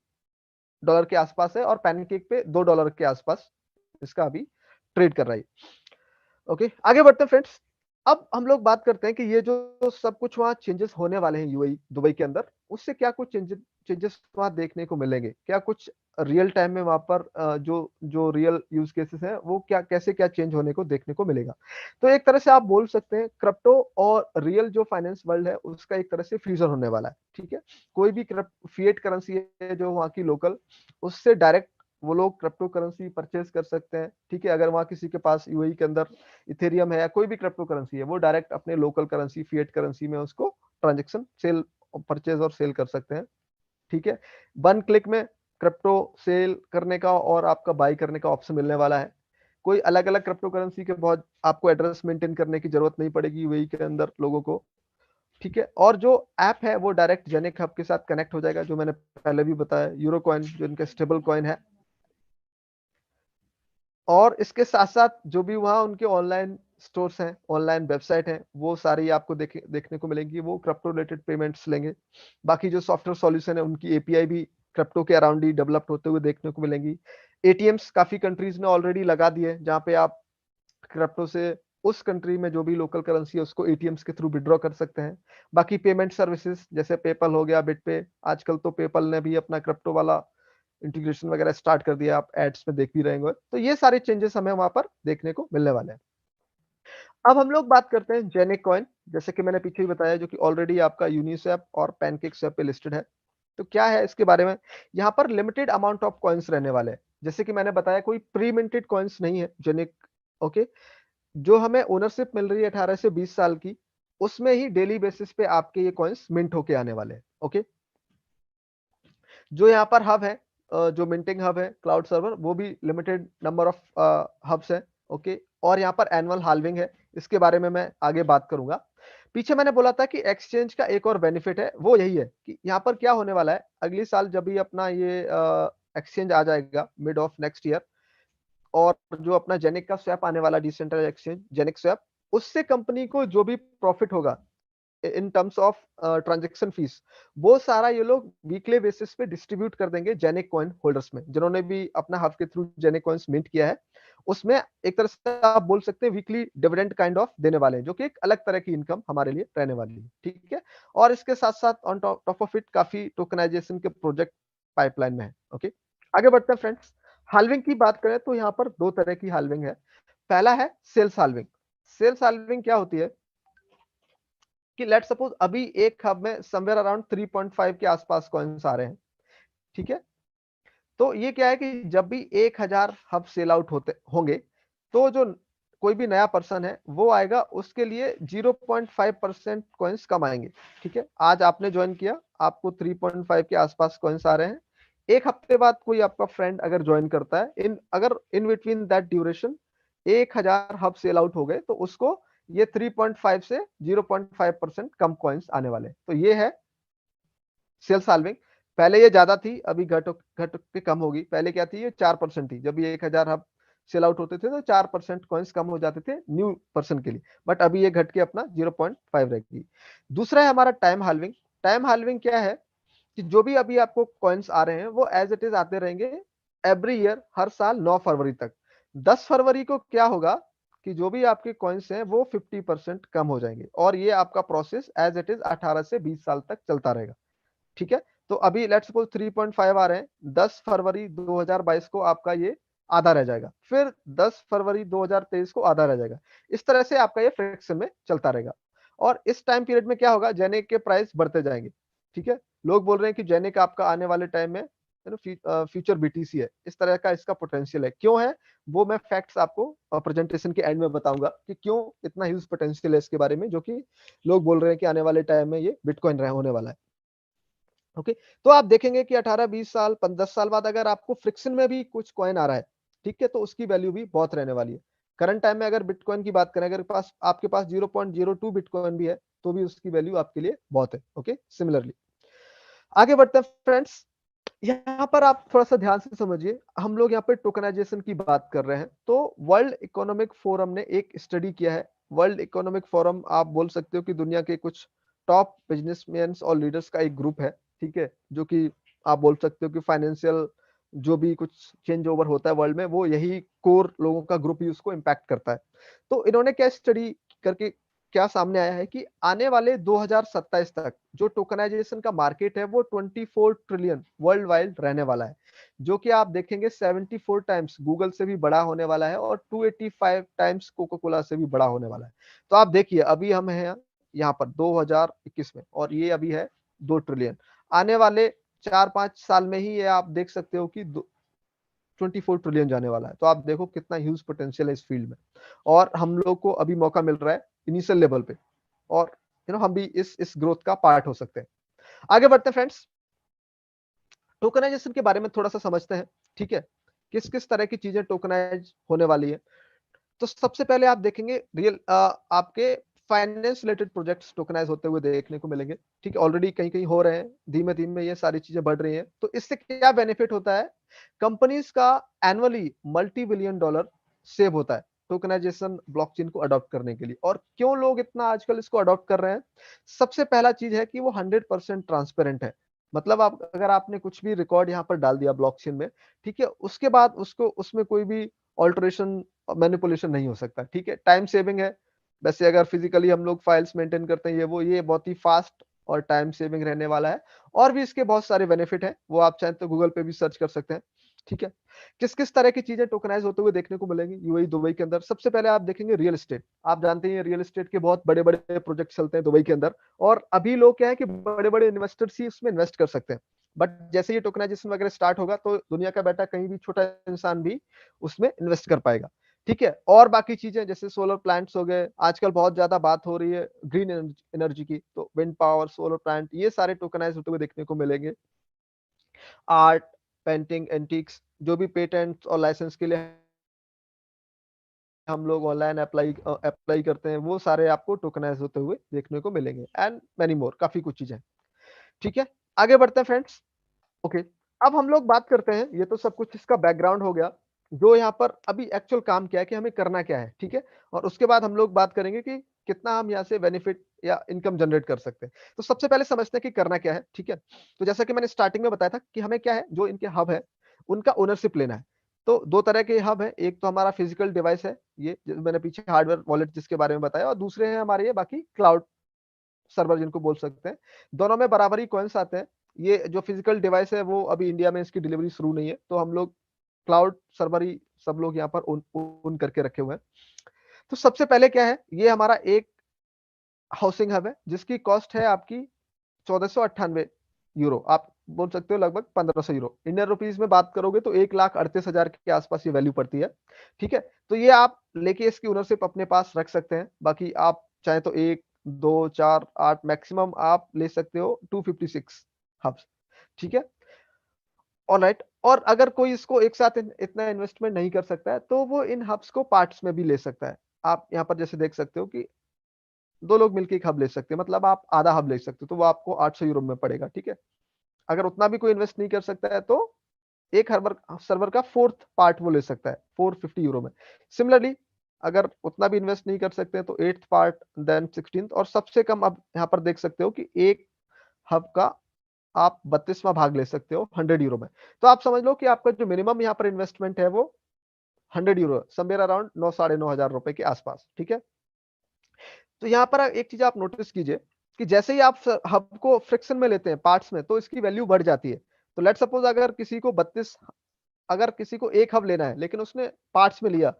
Speaker 1: डॉलर के आसपास है, और पैनकेक पे $2 के आसपास इसका अभी ट्रेड कर रहा है। ओके, आगे बढ़ते हैं फ्रेंड्स। अब हम लोग बात करते हैं कि ये जो सब कुछ वहाँ चेंजेस होने वाले हैं यूएई दुबई के अंदर, उससे क्या कुछ चेंजेस वहाँ देखने को मिलेंगे, क्या कुछ रियल टाइम में वहाँ पर जो जो रियल यूज केसेस हैं वो क्या कैसे क्या चेंज होने को देखने को मिलेगा। तो एक तरह से आप बोल सकते हैं क्रिप्टो और रियल जो फाइनेंस वर्ल्ड है उसका एक तरह से फ्यूजन होने वाला है। ठीक है, कोई भी फिएट करेंसी है जो वहाँ की लोकल, उससे डायरेक्ट वो लोग क्रिप्टो करेंसी परचेज कर सकते हैं। ठीक है, अगर वहाँ किसी के पास यूएई के अंदर इथेरियम है या कोई भी क्रिप्टो करेंसी है, वो डायरेक्ट अपने लोकल करेंसी फिएट करेंसी में उसको ट्रांजेक्शन सेल परचेज और सेल कर सकते हैं। ठीक है, 1 क्लिक में क्रिप्टो सेल करने का और आपका बाई करने का ऑप्शन मिलने वाला है। कोई अलग अलग क्रिप्टो करेंसी के बहुत आपको एड्रेस मेंटेन करने की जरूरत नहीं पड़ेगी यूएई के अंदर लोगों को। ठीक है, और जो ऐप है वो डायरेक्ट जेनिक हब के साथ कनेक्ट हो जाएगा, जो मैंने पहले भी बताया, यूरो कॉइन जो इनका स्टेबल कॉइन है। और इसके साथ साथ जो भी वहाँ उनके ऑनलाइन स्टोर्स हैं, ऑनलाइन वेबसाइट है, वो सारी आपको देखने को मिलेंगी, वो क्रिप्टो रिलेटेड पेमेंट्स लेंगे। बाकी जो सॉफ्टवेयर सॉल्यूशन है उनकी एपीआई भी क्रिप्टो के अराउंड ही डेवलप्ड होते हुए देखने को मिलेंगी। एटीएम्स काफी कंट्रीज ने ऑलरेडी लगा दिए, जहाँ पे आप क्रिप्टो से उस कंट्री में जो भी लोकल करेंसी है उसको एटीएम्स के थ्रू विड्रॉ कर सकते हैं। बाकी पेमेंट सर्विसेज जैसे पेपल हो गया, बिटपे, आजकल तो पेपल ने भी अपना क्रिप्टो वाला इंटीग्रेशन वगैरह स्टार्ट कर दिया, आप एड्स में देख भी रहे होंगे। तो ये सारे चेंजेस हमें वहां पर देखने को मिलने वाले हैं। अब हम लोग बात करते हैं जेनिक कॉइन, जैसे कि मैंने पीछे ही बताया, जो कि ऑलरेडी आपका यूनिस्वैप और पैनकेक स्वैप पे लिस्टेड है। तो क्या है इसके बारे में, यहाँ पर लिमिटेड अमाउंट ऑफ कॉइन्स रहने वाले हैं। जैसे कि मैंने बताया, कोई प्री मिंटेड कॉइन्स नहीं है जेनिक। ओके, जो हमें ओनरशिप मिल रही है 18 से 20 साल की, उसमें ही डेली बेसिस पे आपके ये कॉइन्स मिंट होके आने वाले हैं। ओके, जो यहाँ पर हब है, जो मिंटिंग हब है क्लाउड सर्वर, वो भी लिमिटेड नंबर ऑफ हब्स है। ओके, और यहाँ पर एनुअल हाल्विंग है, इसके बारे में मैं आगे बात करूंगा। पीछे मैंने बोला था कि एक्सचेंज का एक और बेनिफिट है, वो यही है कि यहाँ पर क्या होने वाला है, अगली साल जब भी अपना ये एक्सचेंज आ जाएगा मिड ऑफ नेक्स्ट ईयर, और जो अपना जेनिक का स्वैप आने वाला डिसेंट्रलाइज्ड एक्सचेंज जेनिक स्वैप, उससे कंपनी को जो भी प्रॉफिट होगा in terms of transaction fees, वो सारा ये लोग वीकली बेसिस पे डिस्ट्रीब्यूट कर देंगे जेनिक कॉइन होल्डर्स में, जिन्होंने भी अपना हब के थ्रू जेनिक कॉइन्स मिंट किया है। उसमें एक तरह से आप बोल सकते हैं वीकली डिविडेंड काइंड ऑफ देने वाले हैं, जो कि एक अलग तरह की इनकम हमारे लिए रहने वाली है। ठीक है, और इसके साथ साथ ऑन टॉप ऑफ इट काफी टोकनाइजेशन के प्रोजेक्ट पाइपलाइन में है। ओके, आगे बढ़ते हैं फ्रेंड्स। हाल्विंग की बात करें तो यहाँ पर दो तरह की हाल्विंग है। पहला है सेल्स हाल्विंग। सेल्स हाल्विंग क्या होती है कि लेट सपोज अभी एक हब में समवेयर अराउंड 3.5 के आसपास कॉइन्स आ रहे हैं। ठीक है, तो ये क्या है कि जब भी 1000 हब सेल आउट होते होंगे, तो जो कोई भी नया पर्सन है वो आएगा, उसके लिए 0.5% कॉइन्स कम आएंगे। ठीक है, आज आपने ज्वाइन किया, आपको 3.5 के आसपास कॉइन्स आ रहे हैं। एक हफ्ते बाद कोई आपका फ्रेंड अगर ज्वाइन करता है, अगर in between that duration 1000 hub sell out हो गए, तो उसको ये 3.5 से 0.5% कम कॉइन्स आने वाले। तो ये है सेल्स साल्विंग। पहले ये ज्यादा थी, अभी घट घट के कम होगी। पहले क्या थी, ये 4% थी, जब ये 1000 हब सेल आउट होते थे तो 4% कॉइन्स कम हो जाते थे न्यू पर्सन के लिए, बट अभी ये घट के अपना 0.5 रहेगी। दूसरा है हमारा टाइम हाल्विंग। टाइम हाल्विंग क्या है कि जो भी अभी आपको कॉइन्स आ रहे हैं वो एज इट इज आते रहेंगे एवरी ईयर, हर साल 9 फरवरी तक। 10 फरवरी को क्या होगा कि जो भी आपके कॉइन्स हैं वो 50% कम हो जाएंगे, और ये आपका प्रोसेस एज इट इज 18 से 20 साल तक चलता रहेगा। ठीक है, तो अभी लेट्स सपोज 3.5 आ रहे हैं, 10 फरवरी 2022 को आपका ये आधा रह जाएगा, फिर 10 फरवरी 2023 को आधा रह जाएगा। इस तरह से आपका ये फ्रैक्शन में चलता रहेगा। और इस टाइम पीरियड में क्या होगा, जेनेक के प्राइस बढ़ते जाएंगे। ठीक है, लोग बोल रहे हैं कि जेनेक आपका आने वाले टाइम में फ्यूचर बीटीसी है, इस तरह का इसका पोटेंशियल है। क्यों है वो मैं फैक्ट्स आपको प्रेजेंटेशन के एंड में बताऊंगा कि क्यों इतना ह्यूज पोटेंशियल है इसके बारे में, जो कि लोग बोल रहे हैं कि आने वाले टाइम में ये बिटकॉइन होने वाला है। ओके, तो आप देखेंगे कि 18-20 साल 10 साल बाद अगर आपको फ्रिक्शन में भी कुछ कॉइन आ रहा है, ठीक है, तो उसकी वैल्यू भी बहुत रहने वाली है। करंट टाइम में अगर बिटकॉइन की बात करें, अगर आपके पास 0.02 बिटकॉइन भी है तो भी उसकी वैल्यू आपके लिए बहुत है। ओके, सिमिलरली आगे बढ़ते हैं फ्रेंड्स। यहाँ पर आप थोड़ा सा ध्यान से समझिए, हम लोग यहाँ पे टोकनाइजेशन की बात कर रहे हैं। तो वर्ल्ड इकोनॉमिक फोरम ने एक स्टडी किया है। वर्ल्ड इकोनॉमिक फोरम आप बोल सकते हो कि दुनिया के कुछ टॉप बिजनेसमैन और लीडर्स का एक ग्रुप है, ठीक है, जो कि आप बोल सकते हो कि फाइनेंशियल जो भी कुछ चेंज ओवर होता है वर्ल्ड में, वो यही कोर लोगों का ग्रुप ही उसको इम्पैक्ट करता है। तो इन्होंने क्या स्टडी करके क्या सामने आया है कि आने वाले 2027 तक जो टोकनाइजेशन का मार्केट है वो 24 ट्रिलियन वर्ल्ड वाइड रहने वाला है, जो कि आप देखेंगे 74 टाइम्स गूगल से भी बड़ा होने वाला है और 285 टाइम्स कोका कोला से भी बड़ा होने वाला है। तो आप देखिए अभी हम हैं यहाँ पर 2021 में और ये अभी है 2 ट्रिलियन। आने वाले 4-5 साल में ही ये आप देख सकते हो कि 24 ट्रिलियन जाने वाला है। तो आप देखो कितना ह्यूज पोटेंशियल है इस फील्ड में, और हम लोग को अभी मौका मिल रहा है इनिशियल लेवल पे, और हम भी इस ग्रोथ का पार्ट हो सकते हैं। आगे बढ़ते हैं फ्रेंड्स, टोकनाइजेशन के बारे में थोड़ा सा समझते हैं, ठीक है, किस किस तरह की चीजें टोकनाइज होने वाली है। तो सबसे पहले आप देखेंगे आपके फाइनेंस रिलेटेड प्रोजेक्ट्स टोकनाइज होते हुए देखने को मिलेंगे, ठीक है, ऑलरेडी कहीं कहीं हो रहे हैं, धीमे धीमे ये सारी चीजें बढ़ रही हैं। तो इससे क्या बेनिफिट होता है, कंपनीज का एनुअली $multi-billion सेव होता है टोकनाइजेशन ब्लॉकचेन को अडॉप्ट करने के लिए। और क्यों लोग इतना आजकल इसको अडॉप्ट कर रहे हैं, सबसे पहला चीज है कि वो 100% ट्रांसपेरेंट है। मतलब आप अगर आपने कुछ भी रिकॉर्ड यहाँ पर डाल दिया ब्लॉकचेन में, ठीक है, उसके बाद उसको उसमें कोई भी ऑल्टरेशन मैनिपुलेशन नहीं हो सकता, ठीक है, टाइम सेविंग है। वैसे अगर फिजिकली हम लोग फाइल्स मेंटेन करते हैं ये बहुत ही फास्ट और टाइम सेविंग रहने वाला है। और भी इसके बहुत सारे बेनिफिट हैं, वो आप चाहें तो गूगल पे भी सर्च कर सकते हैं, ठीक है। किस किस तरह की चीजें टोकनाइज होते हुए देखने को मिलेंगी यूएई दुबई के अंदर, सबसे पहले आप देखेंगे रियल एस्टेट। आप जानते हैं रियल एस्टेट के बहुत बड़े बड़े प्रोजेक्ट चलते हैं दुबई के अंदर, और अभी लोग क्या है कि बड़े बड़े इन्वेस्टर्स ही उसमें इन्वेस्ट कर सकते हैं। बट जैसे ये टोकनाइजेशन वगैरह स्टार्ट होगा तो दुनिया का बेटा कहीं भी छोटा इंसान भी उसमें इन्वेस्ट कर पाएगा, ठीक है। और बाकी चीजें जैसे सोलर प्लांट्स हो गए, आजकल बहुत ज्यादा बात हो रही है ग्रीन एनर्जी की, तो विंड पावर, सोलर प्लांट, ये सारे टोकनाइज होते हुए देखने को मिलेंगे। आर्ट, पेंटिंग, एंटिक्स, जो भी पेटेंट्स और लाइसेंस के लिए हम लोग ऑनलाइन अप्लाई करते हैं, वो सारे आपको टोकनाइज होते हुए देखने को मिलेंगे, एंड मैनी मोर, काफी कुछ चीजें, ठीक है। आगे बढ़ते हैं फ्रेंड्स। ओके, अब हम लोग बात करते हैं, ये तो सब कुछ इसका बैकग्राउंड हो गया, जो यहाँ पर अभी एक्चुअल काम क्या है कि हमें करना क्या है, ठीक है। और उसके बाद हम लोग बात करेंगे कि कितना हम यहाँ से बेनिफिट या इनकम जनरेट कर सकते हैं। तो सबसे पहले समझते हैं कि करना क्या है, ठीक है। तो जैसा कि मैंने स्टार्टिंग में बताया था कि हमें क्या है, जो इनके हब है उनका ओनरशिप लेना है। तो दो तरह के हब है, एक तो हमारा फिजिकल डिवाइस है, ये जो मैंने पीछे हार्डवेयर वॉलेट जिसके बारे में बताया, और दूसरे हैं हमारे ये बाकी क्लाउड सर्वर जिनको बोल सकते हैं। दोनों में बराबर ही कॉइन्स आते हैं। ये जो फिजिकल डिवाइस है वो अभी इंडिया में इसकी डिलीवरी शुरू नहीं है, तो हम लोग क्लाउड सर्वर ही सब लोग यहाँ पर ओन करके रखे हुए हैं। तो सबसे पहले क्या है, ये हमारा एक हाउसिंग हब है जिसकी कॉस्ट है आपकी 1498 यूरो, आप बोल सकते हो लगभग 1500 यूरो। इंडियन रुपीज में बात करोगे तो 1,38,000 के आसपास ये वैल्यू पड़ती है, ठीक है। तो ये आप लेके इसकी ओनरशिप अपने पास रख सकते हैं। बाकी आप चाहे तो 1, 2, 4, 8 मैक्सिमम आप ले सकते हो 256 हब्स, ठीक है, ऑलराइट। और अगर कोई इसको एक साथ इतना इन्वेस्टमेंट नहीं कर सकता है तो वो इन हब्स को पार्ट्स में भी ले सकता है। आप यहाँ पर जैसे देख सकते हो कि दो लोग मिलकर एक हब ले सकते हैं, मतलब आप आधा हब ले सकते हो, तो वो आपको 800 यूरो में पड़ेगा, ठीक है। अगर उतना भी कोई इन्वेस्ट नहीं कर सकता है तो एक हर्बर सर्वर का फोर्थ पार्ट वो ले सकता है 450 यूरो में। सिमिलरली अगर उतना भी इन्वेस्ट नहीं कर सकते हैं तो एट्थ पार्ट, देन 16th, और सबसे कम अब यहाँ पर देख सकते हो कि एक हब का आप 32वां भाग ले सकते हो 100 यूरो में। तो आप समझ लो कि आपका जो मिनिमम यहाँ पर इन्वेस्टमेंट है वो 100 यूरो, समवेयर अराउंड 9-9,500 रुपए के आसपास, ठीक है। तो यहाँ पर एक चीज आप नोटिस कीजिए कि जैसे ही आप हब को फ्रिक्शन में लेते हैं पार्ट्स में, तो इसकी वैल्यू बढ़ जाती है। तो लेट सपोज अगर किसी को एक हब लेना है लेकिन उसने पार्ट्स में लिया,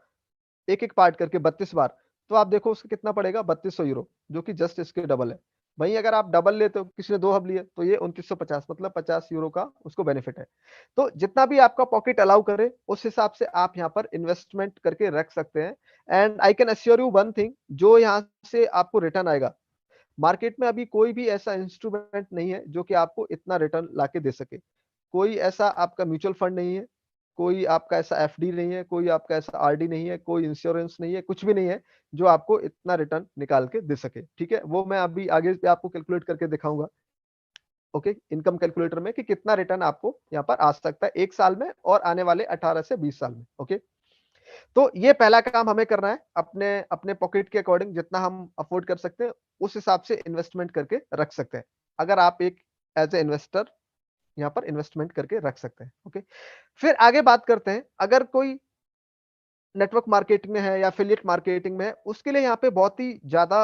Speaker 1: एक एक पार्ट करके 32 बार, तो आप देखो उसका कितना पड़ेगा, 3200 यूरो, जो कि जस्ट इसके डबल है। वहीं अगर आप डबल लेते हो, किसी ने 2 हब लिए तो ये 2950, मतलब 50 यूरो का उसको बेनिफिट है। तो जितना भी आपका पॉकेट अलाउ करे उस हिसाब से आप यहाँ पर इन्वेस्टमेंट करके रख सकते हैं। And I can assure you one thing, जो यहाँ से आपको रिटर्न आएगा, मार्केट में अभी कोई भी ऐसा इंस्ट्रूमेंट नहीं है जो कि आपको इतना रिटर्न लाके दे सके। कोई ऐसा आपका म्यूचुअल फंड नहीं है, कोई आपका ऐसा एफडी नहीं है, कोई आपका ऐसा आरडी नहीं है, कोई इंश्योरेंस नहीं है, कुछ भी नहीं है जो आपको इतना रिटर्न निकाल के दे सके। ठीक है, वो मैं अभी आगे पे आपको कैलकुलेट करके दिखाऊंगा। ओके, इनकम कैलकुलेटर में कि कितना रिटर्न आपको यहाँ पर आ सकता है 1 साल में और आने वाले 18 से 20 साल में। ओके, तो ये पहला काम हमें करना है, अपने अपने पॉकेट के अकॉर्डिंग जितना हम अफोर्ड कर सकते हैं उस हिसाब से इन्वेस्टमेंट करके रख सकते हैं। अगर आप एक एज ए इन्वेस्टर यहाँ पर इन्वेस्टमेंट करके रख सकते हैं। ओके, फिर आगे बात करते हैं, अगर कोई नेटवर्क मार्केटिंग में है या एफिलिएट मार्केटिंग में है, उसके लिए यहाँ पे बहुत ही ज्यादा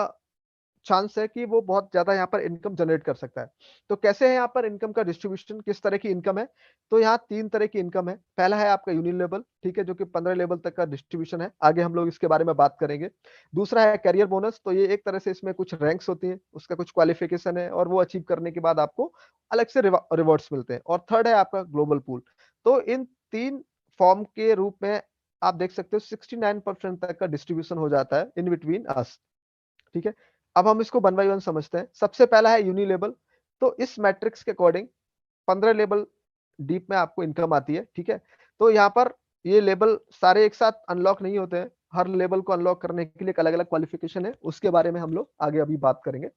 Speaker 1: चांस है कि वो बहुत ज्यादा यहाँ पर इनकम जनरेट कर सकता है। तो कैसे है यहाँ पर इनकम का डिस्ट्रीब्यूशन, किस तरह की इनकम है? तो यहाँ 3 तरह की इनकम है। पहला है आपका यूनि लेवल, ठीक है, जो कि 15 लेवल तक का डिस्ट्रीब्यूशन है, आगे हम लोग इसके बारे में बात करेंगे। दूसरा है करियर बोनस, तो ये एक तरह से इसमें कुछ रैंक्स होती हैं, उसका कुछ क्वालिफिकेशन है और वो अचीव करने के बाद आपको अलग से रिवॉर्ड्स मिलते हैं। और थर्ड है आपका ग्लोबल पूल। तो इन 3 फॉर्म के रूप में आप देख सकते हो 69% तक का डिस्ट्रीब्यूशन हो जाता है इन बिटवीन अस। ठीक है, अब हम इसको वन बाय वन समझते हैं। सबसे पहला है यूनि लेवल। तो इस मैट्रिक्स के अकॉर्डिंग 15 लेवल डीप में आपको इनकम आती है। ठीक है, तो यहाँ पर ये लेवल सारे एक साथ अनलॉक नहीं होते हैं, हर लेवल को अनलॉक करने के लिए एक अलग अलग क्वालिफिकेशन है, उसके बारे में हम लोग आगे अभी बात करेंगे।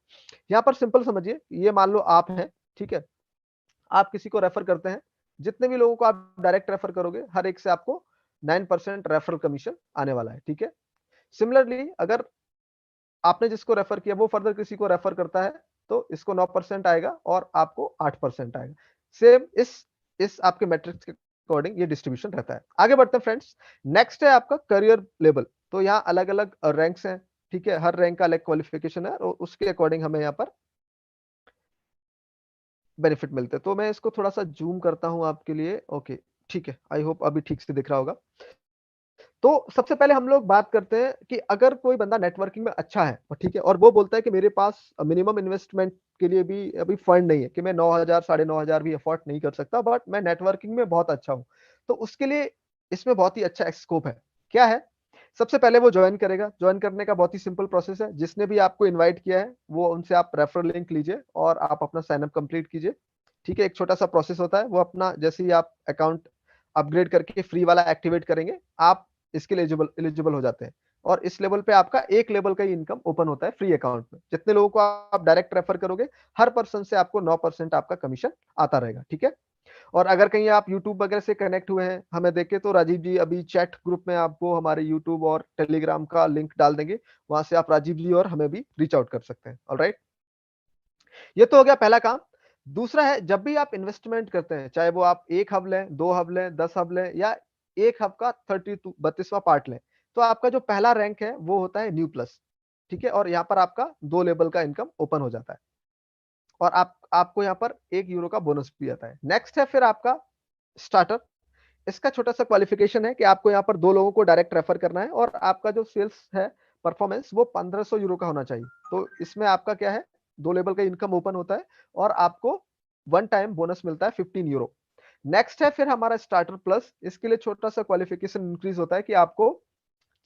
Speaker 1: यहाँ पर सिंपल समझिए, ये मान लो आप हैं, ठीक है, आप किसी को रेफर करते हैं, जितने भी लोगों को आप डायरेक्ट रेफर करोगे हर एक से आपको 9% रेफरल कमीशन आने वाला है। ठीक है, सिमिलरली अगर आपने जिसको रेफर किया वो फर्दर किसी को रेफर करता है तो इसको 9% आएगा और आपको 8% आएगा। सेम इस आपके मैट्रिक्स के अकॉर्डिंग ये डिस्ट्रीब्यूशन रहता है। आगे बढ़ते हैं फ्रेंड्स, नेक्स्ट है आपका करियर लेवल। तो यहाँ अलग अलग रैंक्स हैं, ठीक है, हर रैंक का अलग क्वालिफिकेशन है और उसके अकॉर्डिंग हमें यहाँ पर बेनिफिट मिलते हैं। तो मैं इसको थोड़ा सा जूम करता हूँ आपके लिए। ओके, ठीक है, आई होप अभी ठीक से दिख रहा होगा। तो सबसे पहले हम लोग बात करते हैं कि अगर कोई बंदा नेटवर्किंग में अच्छा है और ठीक है, और वो बोलता है कि मेरे पास मिनिमम इन्वेस्टमेंट के लिए भी अभी फंड नहीं है, कि मैं 9,000 9,500 भी अफोर्ड नहीं कर सकता, बट मैं नेटवर्किंग में बहुत अच्छा हूँ, तो उसके लिए इसमें बहुत ही अच्छा स्कोप है। क्या है? सबसे पहले वो ज्वाइन करेगा। ज्वाइन करने का बहुत ही सिंपल प्रोसेस है, जिसने भी आपको इन्वाइट किया है वो उनसे आप रेफरल लिंक लीजिए और आप अपना साइन अप कंप्लीट कीजिए। ठीक है, एक छोटा सा प्रोसेस होता है, वो अपना जैसे ही आप अकाउंट अपग्रेड करके फ्री वाला एक्टिवेट करेंगे, आप इसके लिए एलिजिबल हो जाते हैं। और इस लेवल पे आपका एक लेवल का ही इनकम ओपन होता है फ्री अकाउंट में। जितने लोगों को आप डायरेक्ट रेफर करोगे, हर पर्सन से आपको 9% आपका कमीशन आता रहेगा। ठीक है, और अगर कहीं आप यूट्यूब वगैरह से कनेक्ट हुए हैं हमें देखे, तो राजीव जी अभी चैट ग्रुप में आपको हमारे यूट्यूब और टेलीग्राम का लिंक डाल देंगे, वहां से आप राजीव जी और हमें भी रीच आउट कर सकते हैं। ऑलराइट, ये तो हो गया पहला काम। दूसरा है, जब भी आप इन्वेस्टमेंट करते हैं, चाहे वो आप 1 हब लें, 2 हब लें, 10 हब लें, या 1 हब का 32वां पार्ट लें, तो आपका जो पहला रैंक है वो होता है न्यू प्लस। ठीक है, और यहाँ पर आपका 2 लेवल का इनकम ओपन हो जाता है और आपको यहाँ पर 1 यूरो का बोनस भी आता है। नेक्स्ट है फिर आपका स्टार्टर। इसका छोटा सा क्वालिफिकेशन है कि आपको यहाँ पर 2 लोगों को डायरेक्ट रेफर करना है और आपका जो सेल्स है परफॉर्मेंस वो 1500 यूरो का होना चाहिए। तो इसमें आपका क्या है, 2 लेवल का इनकम ओपन होता है और आपको वन टाइम बोनस मिलता है 15 यूरो। नेक्स्ट है फिर हमारा स्टार्टर प्लस। इसके लिए छोटा सा क्वालिफिकेशन इंक्रीज होता है कि आपको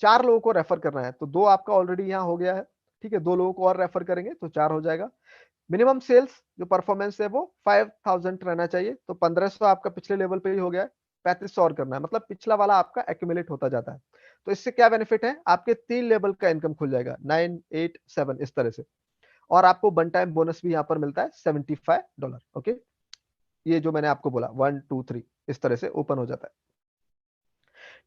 Speaker 1: 4 लोगों को रेफर करना है। तो 2 आपका ऑलरेडी यहाँ हो गया है, ठीक है, 2 लोगों को और रेफर करेंगे तो 4 हो जाएगा। मिनिमम सेल्स जो परफॉर्मेंस है वो 5000 रहना चाहिए, तो 1500 आपका पिछले लेवल पे ही हो गया है, 3500 और करना है, मतलब पिछला वाला आपका एक्यूमुलेट होता जाता है। तो इससे क्या बेनिफिट है, आपके 3 लेवल का इनकम खुल जाएगा, 9, 8, 7 इस तरह से। और आपको वन टाइम बोनस भी यहाँ पर मिलता है $75। ओके, ये जो मैंने आपको बोला 1, 2, 3 इस तरह से ओपन हो जाता है।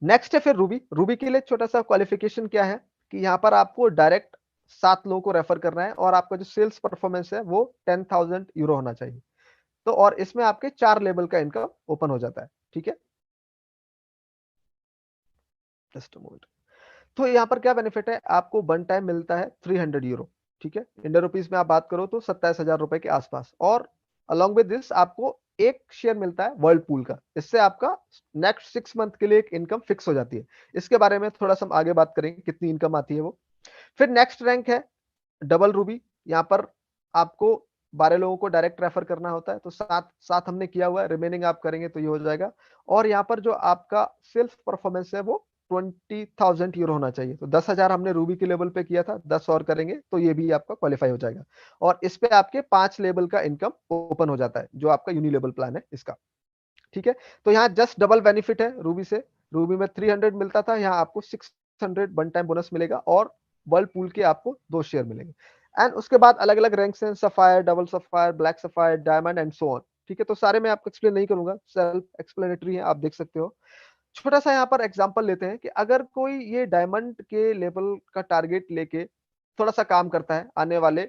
Speaker 1: नेक्स्ट है फिर रूबी। रूबी के लिए छोटा सा क्वालिफिकेशन क्या है कि यहाँ पर आपको डायरेक्ट 7 लोगों को रेफर करना है और आपका जो सेल्स परफॉर्मेंस है वो 10,000 यूरो होना चाहिए। तो और इसमें आपके 4 लेवल का इनकम ओपन हो जाता है। ठीक है, जस्ट मोमेंट। तो यहाँ पर क्या बेनिफिट है, आपको वन टाइम मिलता है 300 यूरो। ठीक है, इंडियन रुपीज में आप बात करो तो 27,000 रुपए के आसपास। और अलॉन्ग विद दिस आपको एक शेयर मिलता है वर्ल्ड पूल का। इससे आपका नेक्स्ट 6 मंथ के लिए एक इनकम फिक्स हो जाती है। इसके बारे में थोड़ा सा हम आगे बात करेंगे कितनी इनकम आती है वो। फिर नेक्स्ट रैंक है डबल रूबी। यहाँ पर आपको 12 लोगों को डायरेक्ट रेफर करना होता है, तो 7 हमने किया हुआ है, रिमेनिंग आप करेंगे तो ये हो जाएगा। और यहाँ पर जो आपका सेल्फ परफॉर्मेंस है वो 20,000 यूरो होना चाहिए। तो 10,000 हमने रूबी के लेवल पे किया था, 10 और करेंगे तो ये भी आपका क्वालिफाई हो जाएगा। और इस पे आपके 5 लेवल का इनकम ओपन हो जाता है, जो आपका यूनी लेवल प्लान है इसका। ठीक है, तो यहाँ जस्ट डबल बेनिफिट है रूबी से। रूबी में 300 मिलता था, यहाँ आपको 600 वन टाइम बोनस मिलेगा और वर्ल्ड पूल के आपको 2 शेयर मिलेंगे। एंड उसके बाद अलग अलग रैंक्स हैं, sapphire, double sapphire, black sapphire, diamond and so on. ठीक है, तो सारे मैं आपको एक्सप्लेन नहीं करूंगा, सेल्फ एक्सप्लेनेटरी है, आप देख सकते हो। छोटा सा यहाँ पर एग्जांपल लेते हैं कि अगर कोई ये डायमंड के लेवल का टारगेट लेके थोड़ा सा काम करता है आने वाले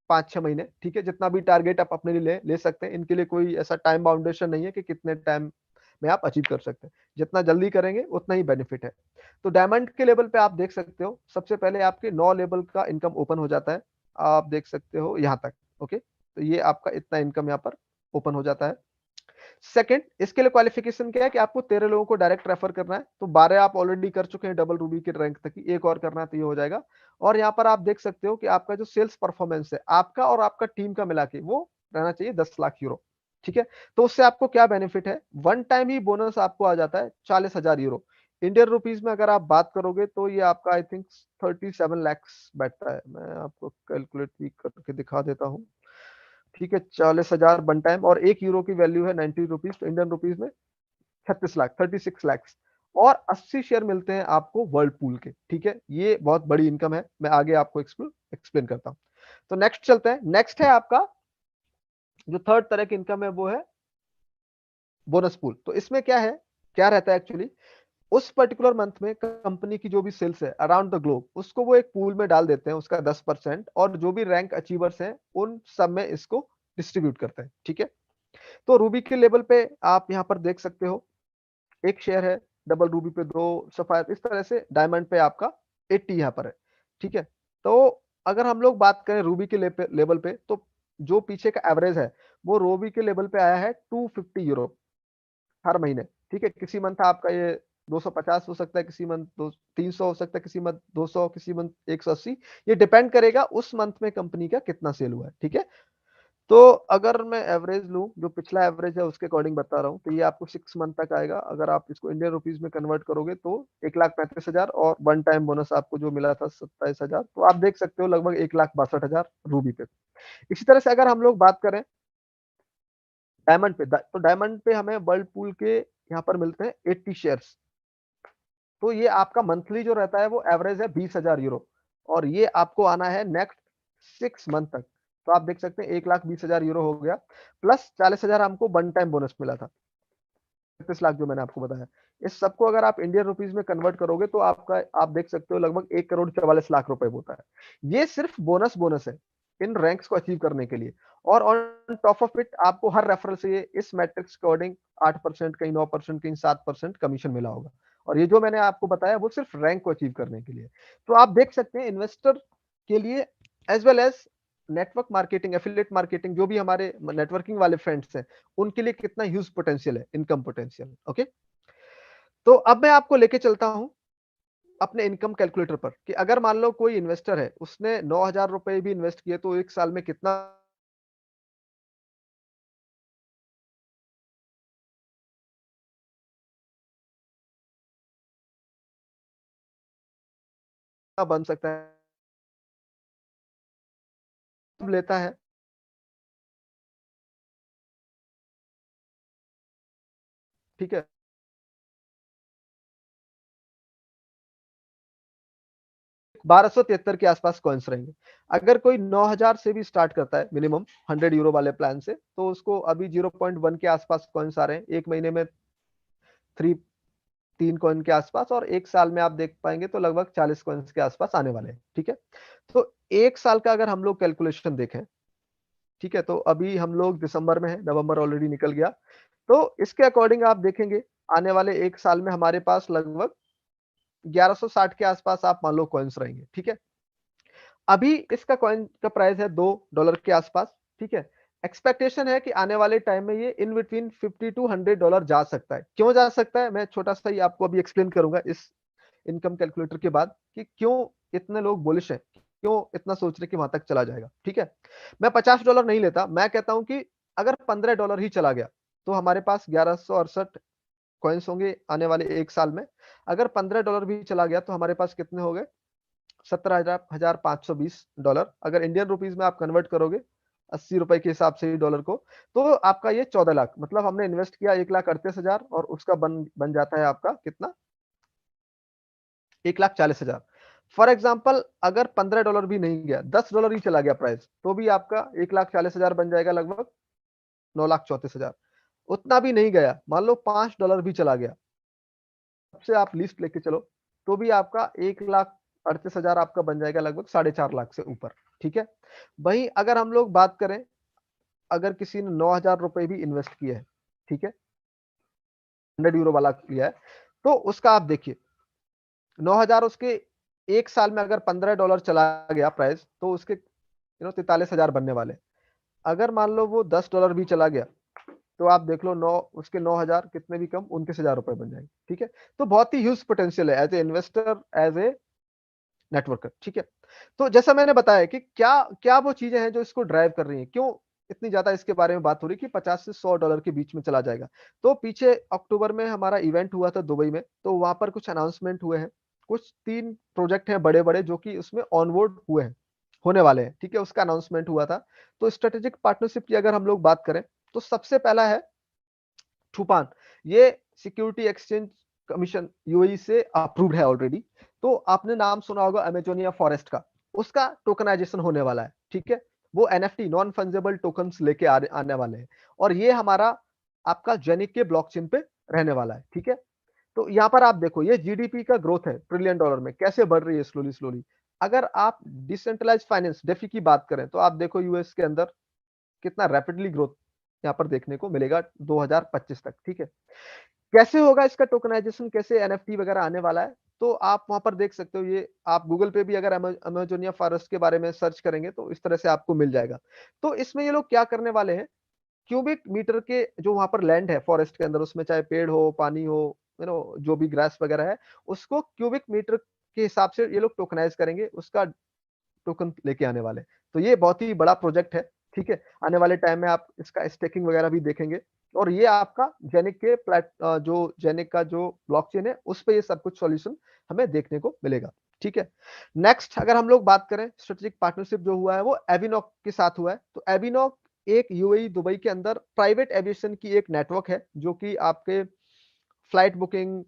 Speaker 1: 5-6 महीने, ठीक है, जितना भी टारगेट आप अपने लिए ले सकते हैं, इनके लिए कोई ऐसा टाइम बाउंडेशन नहीं है कि कितने टाइम में आप अचीव कर सकते हैं। जितना जल्दी करेंगे उतना ही बेनिफिट है। तो डायमंड के लेवल पे आप देख सकते हो, सबसे पहले आपके 9 लेवल का इनकम ओपन हो जाता है। आप देख सकते हो यहाँ तक। ओके, तो ये आपका इतना इनकम यहाँ पर ओपन हो जाता है। सेकंड, इसके लिए क्वालिफिकेशन क्या है कि आपको 13 लोगों को डायरेक्ट रेफर करना है। तो 12 आप ऑलरेडी कर चुके हैं डबल रूबी के रैंक तक की, एक और करना है तो ये हो जाएगा। और यहाँ पर आप देख सकते हो कि आपका जो सेल्स परफॉर्मेंस है आपका और आपका टीम का मिला के वो रहना चाहिए 10 लाख यूरो। ठीक है, तो उससे आपको क्या बेनिफिट है, वन टाइम ही बोनस आपको आ जाता है 40,000 यूरो। इंडियन रुपीज में अगर आप बात करोगे तो ये आपका आई थिंक 37 लैक्स बैठता है। मैं आपको कैलकुलेट भी करके दिखा देता हूँ। ठीक है, 40,000 वन टाइम और 1 यूरो की वैल्यू है 90 रुपीज, तो इंडियन रुपीज में 36 लाख, 36 लैक्स। और 80 शेयर मिलते हैं आपको वर्ल्ड पूल के। ठीक है, ये बहुत बड़ी इनकम है, मैं आगे आपको एक्सप्लेन करता हूँ। तो नेक्स्ट चलते हैं। नेक्स्ट है आपका जो थर्ड तरह की इनकम है वो है बोनस पूल। तो इसमें क्या है, क्या रहता है एक्चुअली, उस पर्टिकुलर मंथ में कंपनी की जो भी सेल्स है अराउंड द ग्लोब, उसको वो एक पूल में डाल देते हैं, उसका 10%, और जो भी रैंक अचीवर्स हैं उन सब में इसको डिस्ट्रीब्यूट करते हैं। ठीक है, तो रूबी के लेवल पे आप यहाँ पर देख सकते हो, एक शेयर है, डबल रूबी पे 2, सफायर, इस तरह से डायमंड पे आपका 80 यहाँ पर है। ठीक है, तो अगर हम लोग बात करें रूबी के लेवल पे, तो जो पीछे का एवरेज है वो रूबी के लेवल पे आया है 250 यूरो हर महीने। ठीक है, किसी मंथ आपका ये 250 हो सकता है, किसी मंथ 300 हो सकता है, किसी मंथ 200, किसी मंथ 180। ये डिपेंड करेगा उस मंथ में कंपनी का कितना सेल हुआ है। ठीक है, तो अगर मैं एवरेज लूं, जो पिछला एवरेज है उसके अकॉर्डिंग बता रहा हूँ, तो ये आपको 6 मंथ तक आएगा। अगर आप इसको इंडियन रुपीज में कन्वर्ट करोगे तो 1,35,000, और वन टाइम बोनस आपको जो मिला था 27,000, तो आप देख सकते हो लगभग 1,62,000 रूबी पे। इसी तरह से अगर हम लोग बात करें डायमंड पे, तो डायमंड पे हमें वर्ल्ड पूल के यहाँ पर मिलते हैं 80 शेयर्स। तो ये आपका मंथली जो रहता है वो एवरेज है 20,000 यूरो, और ये आपको आना है नेक्स्ट 6 मंथ तक। तो आप देख सकते हैं 1,20,000 यूरो हो गया, प्लस 40,000 हमको वन टाइम बोनस मिला था, 36 लाख जो मैंने आपको बताया। इस सबको अगर आप इंडियन रुपीज में कन्वर्ट करोगे तो आपका, आप देख सकते हो लगभग 1,44,00,000 रुपए होता है। ये सिर्फ बोनस है इन रैंक्स को अचीव करने के लिए। और ऑन टॉप ऑफ इट आपको हर रेफरल से ये इस मैट्रिक्स के अकॉर्डिंग 8%, कहीं 9%, कहीं 7% कमीशन मिला होगा। और ये जो मैंने आपको बताया वो सिर्फ रैंक को अचीव करने के लिए। तो आप देख सकते हैं इन्वेस्टर के लिए as well as network marketing, affiliate marketing, जो भी हमारे नेटवर्किंग वाले फ्रेंड्स हैं उनके लिए कितना ह्यूज पोटेंशियल है, इनकम पोटेंशियल। ओके, तो अब मैं आपको लेके चलता हूं अपने इनकम कैलकुलेटर पर, कि अगर मान लो कोई इन्वेस्टर है, उसने 9,000 रुपए भी इन्वेस्ट किए तो एक साल में कितना बन सकता है लेता है। ठीक है, 1273 के आसपास कॉइन्स रहेंगे। अगर कोई 9,000 से भी स्टार्ट करता है मिनिमम 100 यूरो वाले प्लान से, तो उसको अभी 0.1 के आसपास कॉइन्स आ रहे हैं, एक महीने में 3 कॉइन के आसपास, और एक साल में आप देख पाएंगे तो लगभग 40 कॉइन्स के आसपास आने वाले हैं। ठीक है, तो एक साल का अगर हम लोग कैलकुलेशन देखें, ठीक है, तो अभी हम लोग दिसंबर में है, नवंबर ऑलरेडी निकल गया, तो इसके अकॉर्डिंग आप देखेंगे आने वाले एक साल में हमारे पास लगभग 1160 के आसपास आप मान लो कॉइन्स रहेंगे। ठीक है, अभी इसका कॉइन का प्राइस है $2 के आसपास। ठीक है, एक्सपेक्टेशन है कि आने वाले टाइम में ये इन बिटवीन $50 to $100 जा सकता है। क्यों जा सकता है, मैं छोटा सा ही आपको अभी एक्सप्लेन करूंगा इस इनकम कैलकुलेटर के बाद, कि क्यों इतने लोग बुलिश हैं क्यों इतना सोच रहे कि वहां तक चला जाएगा। ठीक है, मैं $50 नहीं लेता, मैं कहता हूं कि अगर $15 ही चला गया तो हमारे पास 1168 कॉइन्स होंगे आने वाले 1 साल में। अगर $15 भी चला गया तो हमारे पास कितने हो गए? 17,520 डॉलर। अगर इंडियन रुपीज में आप कन्वर्ट करोगे 80 रुपए के हिसाब से डॉलर को, तो आपका ये 14 लाख, मतलब हमने इन्वेस्ट किया 1,38,000 और उसका बन बन जाता है आपका कितना? 1,40,000। फॉर एग्जाम्पल अगर $15 भी नहीं गया, $10 ही चला गया प्राइस, तो भी आपका 1,40,000 बन जाएगा, लगभग 9,34,000। उतना भी नहीं गया, मान लो $5 भी चला गया, सबसे आप लिस्ट लेके चलो, तो भी आपका 1,38,000 आपका बन जाएगा, लगभग 4.5 लाख से ऊपर। ठीक है, वहीं अगर हम लोग बात करें, अगर किसी ने 9,000 रुपए भी इन्वेस्ट किए हैं, ठीक है, 100 यूरो वाला किया है, तो उसका आप देखिए 9,000, उसके 1 साल में अगर $15 चला गया प्राइस, तो उसके 43,000 बनने वाले। अगर मान लो वो $10 भी चला गया, तो आप देख लो, 9 उसके 9,000 कितने भी कम, 29,000 रुपए बन जाएंगे। ठीक है, तो बहुत ही ह्यूज पोटेंशियल है as a investor, as a networker. ठीक है, तो जैसा मैंने बताया कि क्या क्या वो चीजें हैं जो इसको ड्राइव कर रही हैं, क्यों इतनी ज्यादा इसके बारे में बात हो रही है कि 50 से $100 के बीच में चला जाएगा। तो पीछे अक्टूबर में हमारा इवेंट हुआ था दुबई में, तो वहां पर कुछ अनाउंसमेंट हुए हैं, कुछ 3 प्रोजेक्ट हैं बड़े बड़े जो कि उसमें ऑनबोर्ड हुए हैं, होने वाले हैं। ठीक है, उसका अनाउंसमेंट हुआ था। तो स्ट्रेटेजिक पार्टनरशिप की अगर हम लोग बात करें, तो सबसे पहला है छुपान। ये सिक्योरिटी एक्सचेंज कमीशन यूएई से अप्रूव्ड है ऑलरेडी। तो आपने नाम सुना होगा अमेजोनिया फॉरेस्ट का, उसका टोकनाइजेशन होने वाला है। ठीक है, वो एनएफटी, नॉन फंजेबल टोकन्स लेके आने वाले हैं, और ये हमारा आपका जेनिक के ब्लॉकचेन पे रहने वाला है। ठीक है, तो यहाँ पर आप देखो, ये जीडीपी का ग्रोथ है $1 ट्रिलियन में, कैसे बढ़ रही है स्लोली स्लोली। अगर आप डिसेंट्रलाइज फाइनेंस डेफी की बात करें, तो आप देखो यूएस के अंदर कितना रैपिडली ग्रोथ यहाँ पर देखने को मिलेगा 2025 तक। ठीक है, कैसे होगा इसका टोकनाइजेशन, कैसे एनएफटी वगैरह आने वाला है, तो आप वहां पर देख सकते हो। ये आप गूगल पे भी अगर अमेजोनिया फॉरेस्ट के बारे में सर्च करेंगे, तो इस तरह से आपको मिल जाएगा। तो इसमें ये लोग क्या करने वाले हैं, क्यूबिक मीटर के जो वहां पर लैंड है फॉरेस्ट के अंदर, उसमें चाहे पेड़ हो, पानी हो, जो भी ग्रास वगैरह है, उसको क्यूबिक मीटर के हिसाब से ये लोग टोकनाइज करेंगे, उसका टोकन लेके आने वाले। तो ये बहुत ही बड़ा प्रोजेक्ट है। ठीक है, आने वाले टाइम में आप इसका स्टेकिंग वगैरह भी देखेंगे, और ये आपका जेनिक के जो जेनिक का जो ब्लॉकचेन है, उस पे ये सब कुछ सॉल्यूशन हमें देखने को मिलेगा। ठीक है, नेक्स्ट अगर हम लोग बात करें, स्ट्रेटेजिक पार्टनरशिप जो हुआ है वो एविनॉक के साथ हुआ है। तो एविनॉक एक यूएई दुबई के अंदर प्राइवेट एविएशन की एक नेटवर्क है, जो कि आपके flight booking,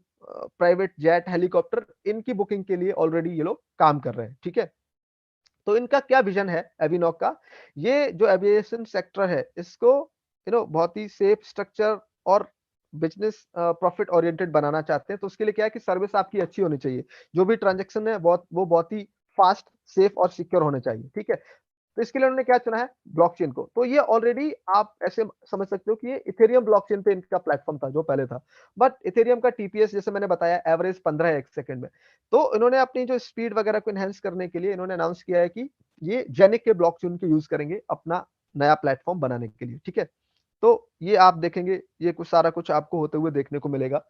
Speaker 1: private jet, helicopter, इनकी बुकिंग के लिए ऑलरेडी ये लोग काम कर रहे हैं। ठीक है, तो इनका क्या विजन है एविनॉक का, ये जो एविएशन सेक्टर है, इसको बहुत ही सेफ, स्ट्रक्चर और बिजनेस प्रॉफिट ओरिएंटेड बनाना चाहते हैं। तो उसके लिए क्या है कि सर्विस आपकी अच्छी होनी चाहिए, जो भी ट्रांजेक्शन है वो बहुत ही फास्ट, सेफ और सिक्योर होने चाहिए। ठीक है, तो इसके लिए उन्होंने क्या चुना है, ब्लॉकचेन को। तो ये ऑलरेडी आप ऐसे समझ सकते हो कि ये इथेरियम ब्लॉकचेन पे इनका प्लेटफॉर्म था जो पहले था, बट इथेरियम का टीपीएस जैसे मैंने बताया एवरेज 15 है 1 सेकंड में। तो इन्होंने अपनी जो स्पीड वगैरह को एनहेंस करने के लिए इन्होंने अनाउंस किया है कि ये जेनिक के ब्लॉकचेन के यूज करेंगे अपना नया प्लेटफॉर्म बनाने के लिए। ठीक है, तो ये आप देखेंगे, ये कुछ सारा कुछ आपको होते हुए देखने को मिलेगा।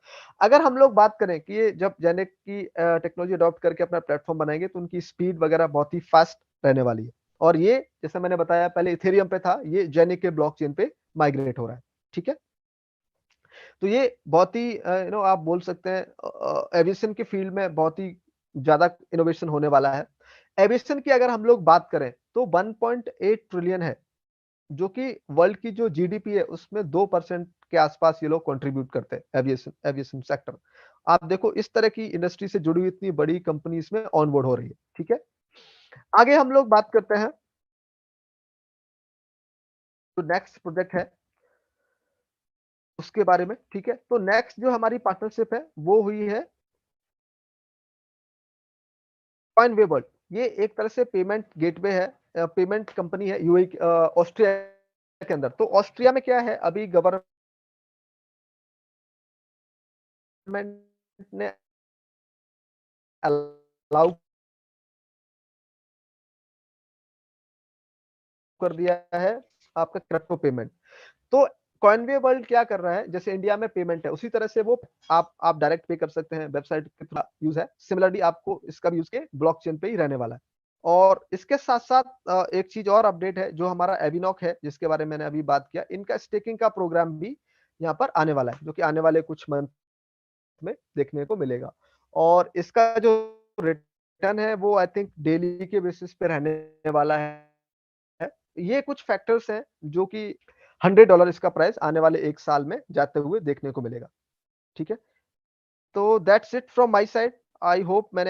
Speaker 1: अगर हम लोग बात करें कि ये जब जेनिक की टेक्नोलॉजी अडॉप्ट करके अपना प्लेटफॉर्म बनाएंगे, तो उनकी स्पीड वगैरह बहुत ही फास्ट रहने वाली है। और ये जैसे मैंने बताया पहले इथेरियम पे था, ये जेनिक के ब्लॉकचेन पे माइग्रेट हो रहा है। ठीक है, तो ये बहुत ही आप बोल सकते हैं एविएशन के फील्ड में बहुत ही ज्यादा इनोवेशन होने वाला है। एविएशन की अगर हम लोग बात करें, तो 1.8 ट्रिलियन है, जो कि वर्ल्ड की जो जीडीपी है उसमें 2% के आसपास ये लोग कंट्रीब्यूट करते हैं, एविएशन एविएशन सेक्टर। आप देखो, इस तरह की इंडस्ट्री से जुड़ी हुई इतनी बड़ी कंपनी इसमें ऑनबोर्ड हो रही है। ठीक है, आगे हम लोग बात करते हैं, तो नेक्स्ट प्रोजेक्ट है उसके बारे में। ठीक है, तो नेक्स्ट जो हमारी पार्टनरशिप है वो हुई है कॉइनवे वर्ल्ड। ये एक तरह से पेमेंट गेटवे है, पेमेंट कंपनी है यूएई, ऑस्ट्रिया के अंदर। तो ऑस्ट्रिया में क्या है, अभी गवर्नमेंट ने अलाउ कर दिया है आपका क्रिप्टो पेमेंट। तो कॉइनवे वर्ल्ड क्या कर रहा है, जैसे इंडिया में पेमेंट है उसी तरह से वो आप डायरेक्ट पे कर सकते हैं, वेबसाइट का यूज है, सिमिलरली आपको इसका भी यूज के ब्लॉकचेन पे ही रहने वाला है। और इसके साथ-साथ एक चीज़ और अपडेट है, जो हमारा एविनॉक है, जिसके बारे में मैंने अभी बात किया, इनका स्टेकिंग का प्रोग्राम भी यहाँ पर आने वाला है, जो कि आने वाले कुछ मंथ में देखने को मिलेगा। और इसका जो रिटर्न है, वो आई थिंक डेली के बेसिस पे रहने वाला है। ये कुछ फैक्टर्स हैं, जो कि $100 इसका प्राइस आने वाले 1 साल में जाते हुए देखने को मिलेगा। ठीक है? तो that's it from my side. I hope मैंने